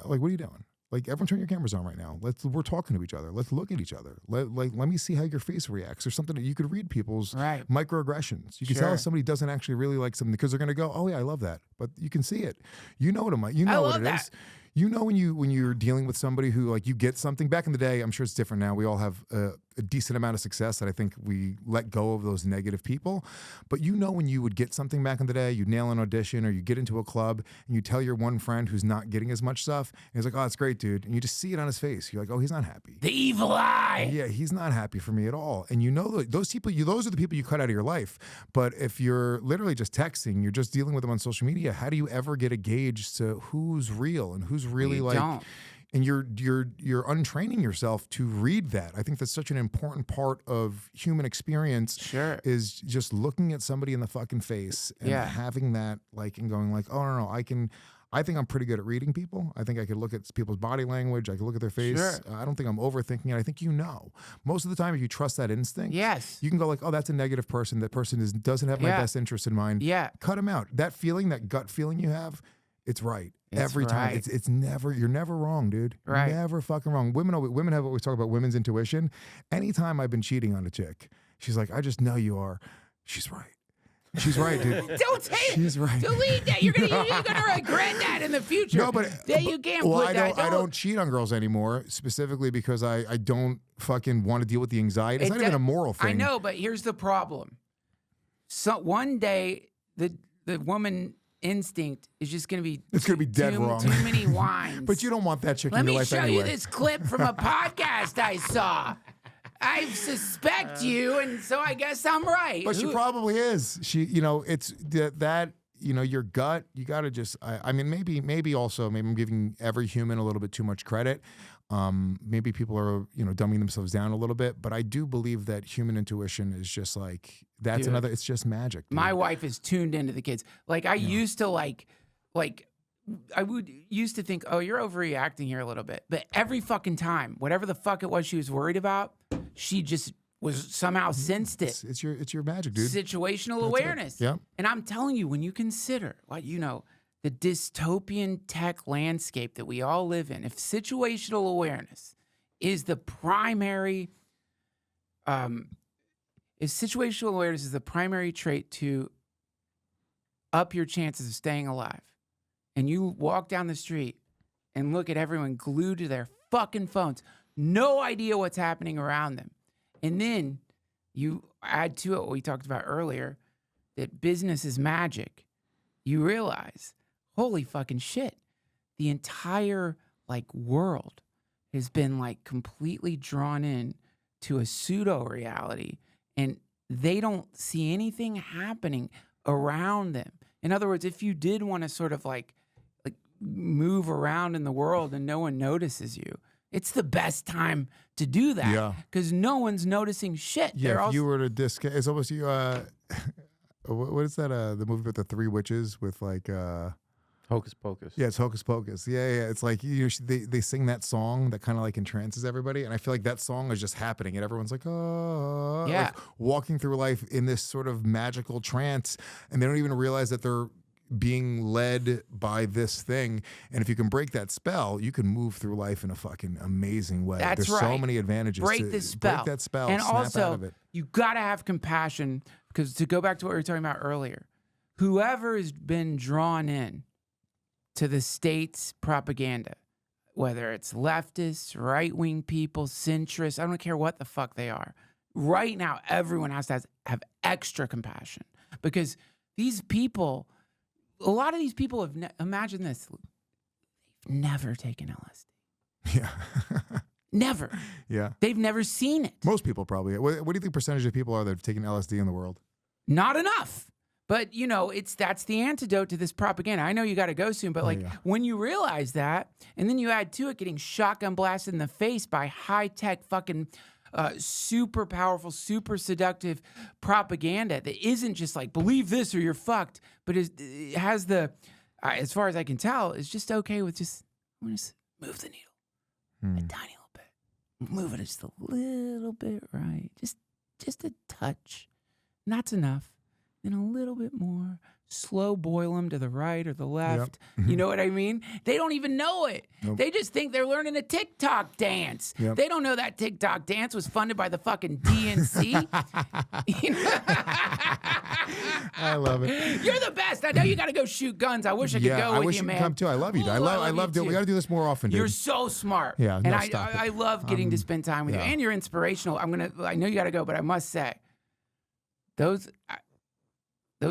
Like, what are you doing? Like, everyone turn your cameras on right now. We're talking to each other. Let's look at each other. Let me see how your face reacts. Or something that you could read people's microaggressions. You can tell if somebody doesn't actually really like something because they're going to go, oh yeah, I love that. But you can see it. You know what it is. You know when you're dealing with somebody who like you get something. Back in the day, I'm sure it's different now. We all have a decent amount of success that I think we let go of those negative people. But when you would get something back in the day, you'd nail an audition or you get into a club and you tell your one friend who's not getting as much stuff, and he's like, oh, it's great, dude. And you just see it on his face. You're like, oh, he's not happy. The evil eye. Yeah, he's not happy for me at all. And those people, those are the people you cut out of your life. But if you're literally just texting, you're just dealing with them on social media, how do you ever get a gauge to who's real and who's really don't. And you're untraining yourself to read that. I think that's such an important part of human experience. Sure. Is just looking at somebody in the fucking face and having that and going like, oh no, I think I'm pretty good at reading people. I think I could look at people's body language. I could look at their face. Sure. I don't think I'm overthinking it. I think most of the time if you trust that instinct, you can go like, oh, that's a negative person. That person doesn't have my best interest in mind. Yeah. Cut them out. That feeling, that gut feeling you have, it's right. Every time. It's never, you're never wrong, dude. Right. You're never fucking wrong. Women have always talked about women's intuition. Anytime I've been cheating on a chick, she's like, I just know you are. She's right. She's right, dude. Don't say it. She's right. Delete that. You're gonna regret that in the future. No, but you can't put that. I don't cheat on girls anymore, specifically because I don't fucking want to deal with the anxiety. It's not even a moral thing. I know, but here's the problem. So one day the woman instinct is just going to be dead wrong. Too many wines. But you don't want that chick in your life anyway. Let me show you this clip from a podcast I saw. I suspect you, and so I guess I'm right. But she probably is. It's that your gut. You got to just. I mean, maybe I'm giving every human a little bit too much credit. Maybe people are dumbing themselves down a little bit, but I do believe that human intuition is just like that's another. It's just magic. Dude. My wife is tuned into the kids. Like I used to I would used to think, oh, you're overreacting here a little bit, but every fucking time, whatever the fuck it was she was worried about, she just was somehow sensed it. It's your magic, dude. Situational awareness. Yeah. And I'm telling you, when you consider the dystopian tech landscape that we all live in, if situational awareness is the primary, trait to up your chances of staying alive, and you walk down the street and look at everyone glued to their fucking phones, no idea what's happening around them, and then you add to it what we talked about earlier, that business is magic, you realize, holy fucking shit, the entire world has been completely drawn in to a pseudo reality, and they don't see anything happening around them. In other words, if you did want to sort of move around in the world and no one notices you, it's the best time to do that. Yeah. Because no one's noticing shit. Yeah, if you were to it's almost you. What is that? The movie with the three witches with Hocus Pocus. Yeah, it's Hocus Pocus. Yeah. It's like they sing that song that kind of entrances everybody, and I feel like that song is just happening, and everyone's like, oh, yeah, walking through life in this sort of magical trance, and they don't even realize that they're being led by this thing. And if you can break that spell, you can move through life in a fucking amazing way. That's There's right. so many advantages. Break the spell. Break that spell. And snap also, out of it. You got to have compassion, because to go back to what we were talking about earlier, whoever has been drawn in to the state's propaganda, whether it's leftists, right-wing people, centrists, I don't care what the fuck they are. Right now, everyone has to have extra compassion because these people, a lot of these people have, imagine this, they've never taken LSD. Yeah. Never. Yeah. They've never seen it. Most people probably. What do you think percentage of people are that have taken LSD in the world? Not enough. But, you know, that's the antidote to this propaganda. I know you got to go soon, but when you realize that, and then you add to it getting shotgun blasted in the face by high-tech fucking super powerful, super seductive propaganda that isn't just like, believe this or you're fucked, but it has the, as far as I can tell, is just okay with just, I'm going to move the needle a tiny little bit. Move it just a little bit, right? Just a touch. And that's enough. Then a little bit more. Slow boil them to the right or the left. Yep. You know what I mean? They don't even know it. Nope. They just think they're learning a TikTok dance. Yep. They don't know that TikTok dance was funded by the fucking DNC. I love it. You're the best. I know you got to go shoot guns. I wish I could go I with wish you, you man. could come too. I love you. Ooh, I love you we too. got to do this more often, dude. You're so smart. Yeah, and no, stop it. I love getting to spend time with you. And you're inspirational. I know you got to go, but I must say, those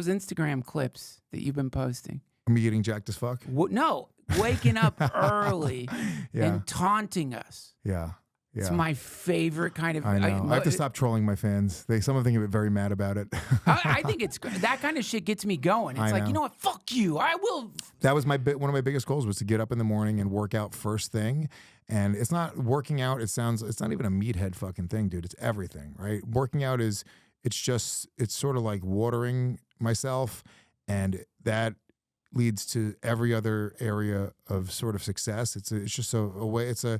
Instagram clips that you've been posting. Me getting jacked as fuck? No, waking up early and taunting us. Yeah. Yeah. It's my favorite kind of. I know. I have to stop trolling my fans. Some of them get very mad about it. I think it's that kind of shit gets me going. It's like, you know what? Fuck you. I will. That was one of my biggest goals was to get up in the morning and work out first thing. And it's not working out. It's not even a meathead fucking thing, dude. It's everything, right? Working out it's sort of like watering myself, and that leads to every other area of sort of success. It's just a way. I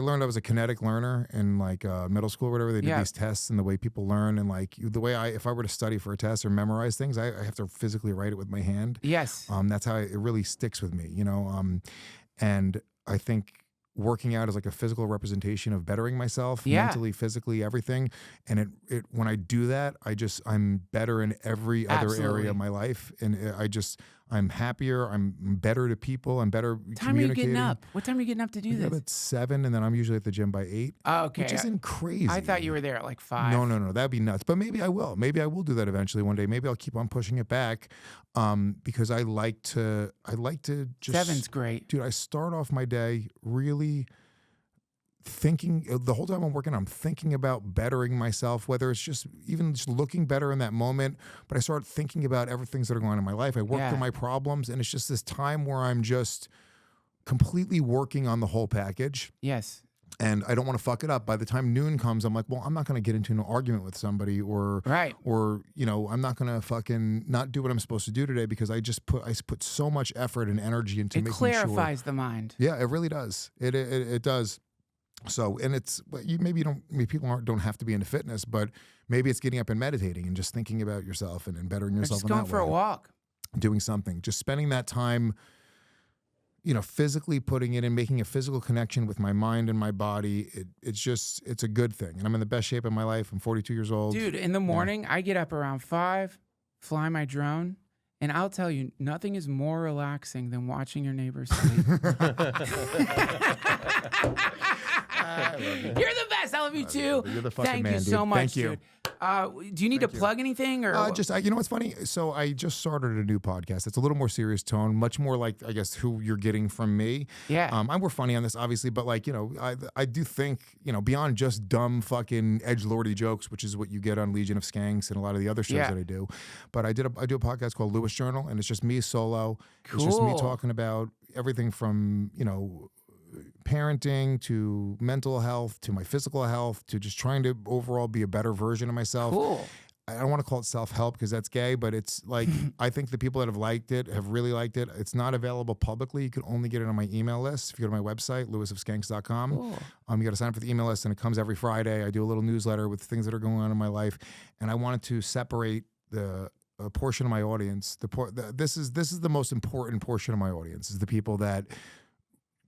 learned I was a kinetic learner in like middle school or whatever. They did these tests and the way people learn, and like the way if I were to study for a test or memorize things, I have to physically write it with my hand. Yes. That's how it really sticks with me, you know. And I think working out is like a physical representation of bettering myself mentally, physically, everything. And it when I do that, I'm better in every other area of my life. And I'm happier. I'm better to people. I'm better What time are you getting up? What time are you getting up to do this? At 7, and then I'm usually at the gym by 8. Oh, okay. Which isn't crazy. I thought you were there at like 5. No. That'd be nuts. But maybe I will. Maybe I will do that eventually one day. Maybe I'll keep on pushing it back because I like to just... 7's great. Dude, I start off my day really thinking, the whole time I'm working, I'm thinking about bettering myself, whether it's just even just looking better in that moment. But I start thinking about everything that are going on in my life. I work through my problems, and it's just this time where I'm just completely working on the whole package. Yes. And I don't want to fuck it up. By the time noon comes, I'm like, well, I'm not going to get into an argument with somebody or, you know, I'm not going to fucking not do what I'm supposed to do today because I put so much effort and energy into making sure. It clarifies the mind. Yeah, it really does. It does. So, and people don't have to be into fitness, but maybe it's getting up and meditating and just thinking about yourself and bettering yourself. Or just going for a walk. Doing something. Just spending that time, you know, physically putting it in, making a physical connection with my mind and my body. It's a good thing. And I'm in the best shape of my life. I'm 42 years old. Dude, in the morning, I get up around 5, fly my drone. And I'll tell you, nothing is more relaxing than watching your neighbors sleep. You're the best. I love you too. You're the fucking Thank man, you so dude. much, Thank you. dude. Do you need to plug anything or? You know what's funny? So I just started a new podcast. It's a little more serious tone, much more like I guess who you're getting from me. Yeah. I'm more funny on this, obviously, but like you know, I do think you know beyond just dumb fucking edgelordy jokes, which is what you get on Legion of Skanks and a lot of the other shows that I do. But I do a podcast called Lewis Journal, and it's just me solo. Cool. It's just me talking about everything from you know. Parenting to mental health to my physical health to just trying to overall be a better version of myself. Cool. I don't want to call it self-help because that's gay, but it's like I think the people that have liked it have really liked it. It's not available publicly. You can only get it on my email list. If you go to my website, lewisofskanks.com, cool. You got to sign up for the email list, and it comes every Friday. I do a little newsletter with things that are going on in my life, and I wanted to separate a portion of my audience. This is the most important portion of my audience is the people that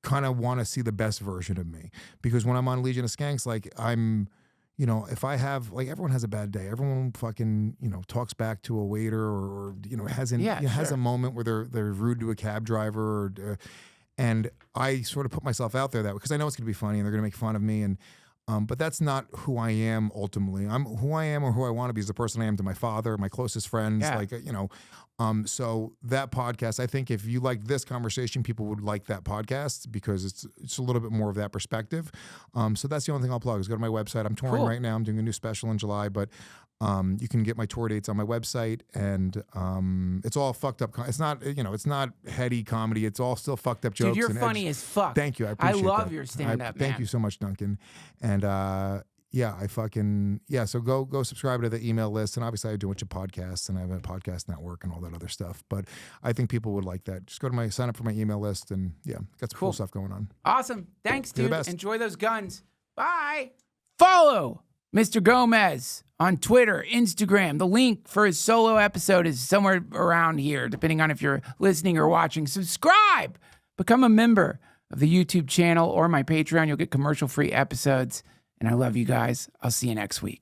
kind of want to see the best version of me, because when I'm on Legion of Skanks, like I'm, you know, if I have like everyone has a bad day, everyone fucking you know talks back to a waiter or you know has a moment where they're rude to a cab driver, And I sort of put myself out there that way because I know it's going to be funny and they're going to make fun of me. And but that's not who I am ultimately. I'm who I am or who I want to be is the person I am to my father, my closest friends. Yeah. Like, you know, so that podcast, I think if you like this conversation, people would like that podcast because it's a little bit more of that perspective. So that's the only thing I'll plug is go to my website. I'm touring Cool. right now. I'm doing a new special in July, but you can get my tour dates on my website, and it's all fucked up. It's not, you know, it's not heady comedy. It's all still fucked up jokes. Dude, you're and funny as fuck. Thank you. I appreciate love that. your stand-up, Thank man. you so much, Duncan. And so go subscribe to the email list. And obviously I do a bunch of podcasts and I have a podcast network and all that other stuff. But I think people would like that. Just go to sign up for my email list, and got some cool stuff going on. Awesome. Thanks, You're dude. the best. Enjoy those guns. Bye. Follow Mr. Gomez on Twitter, Instagram. The link for his solo episode is somewhere around here, depending on if you're listening or watching. Subscribe. Become a member of the YouTube channel or my Patreon. You'll get commercial-free episodes. And I love you guys. I'll see you next week.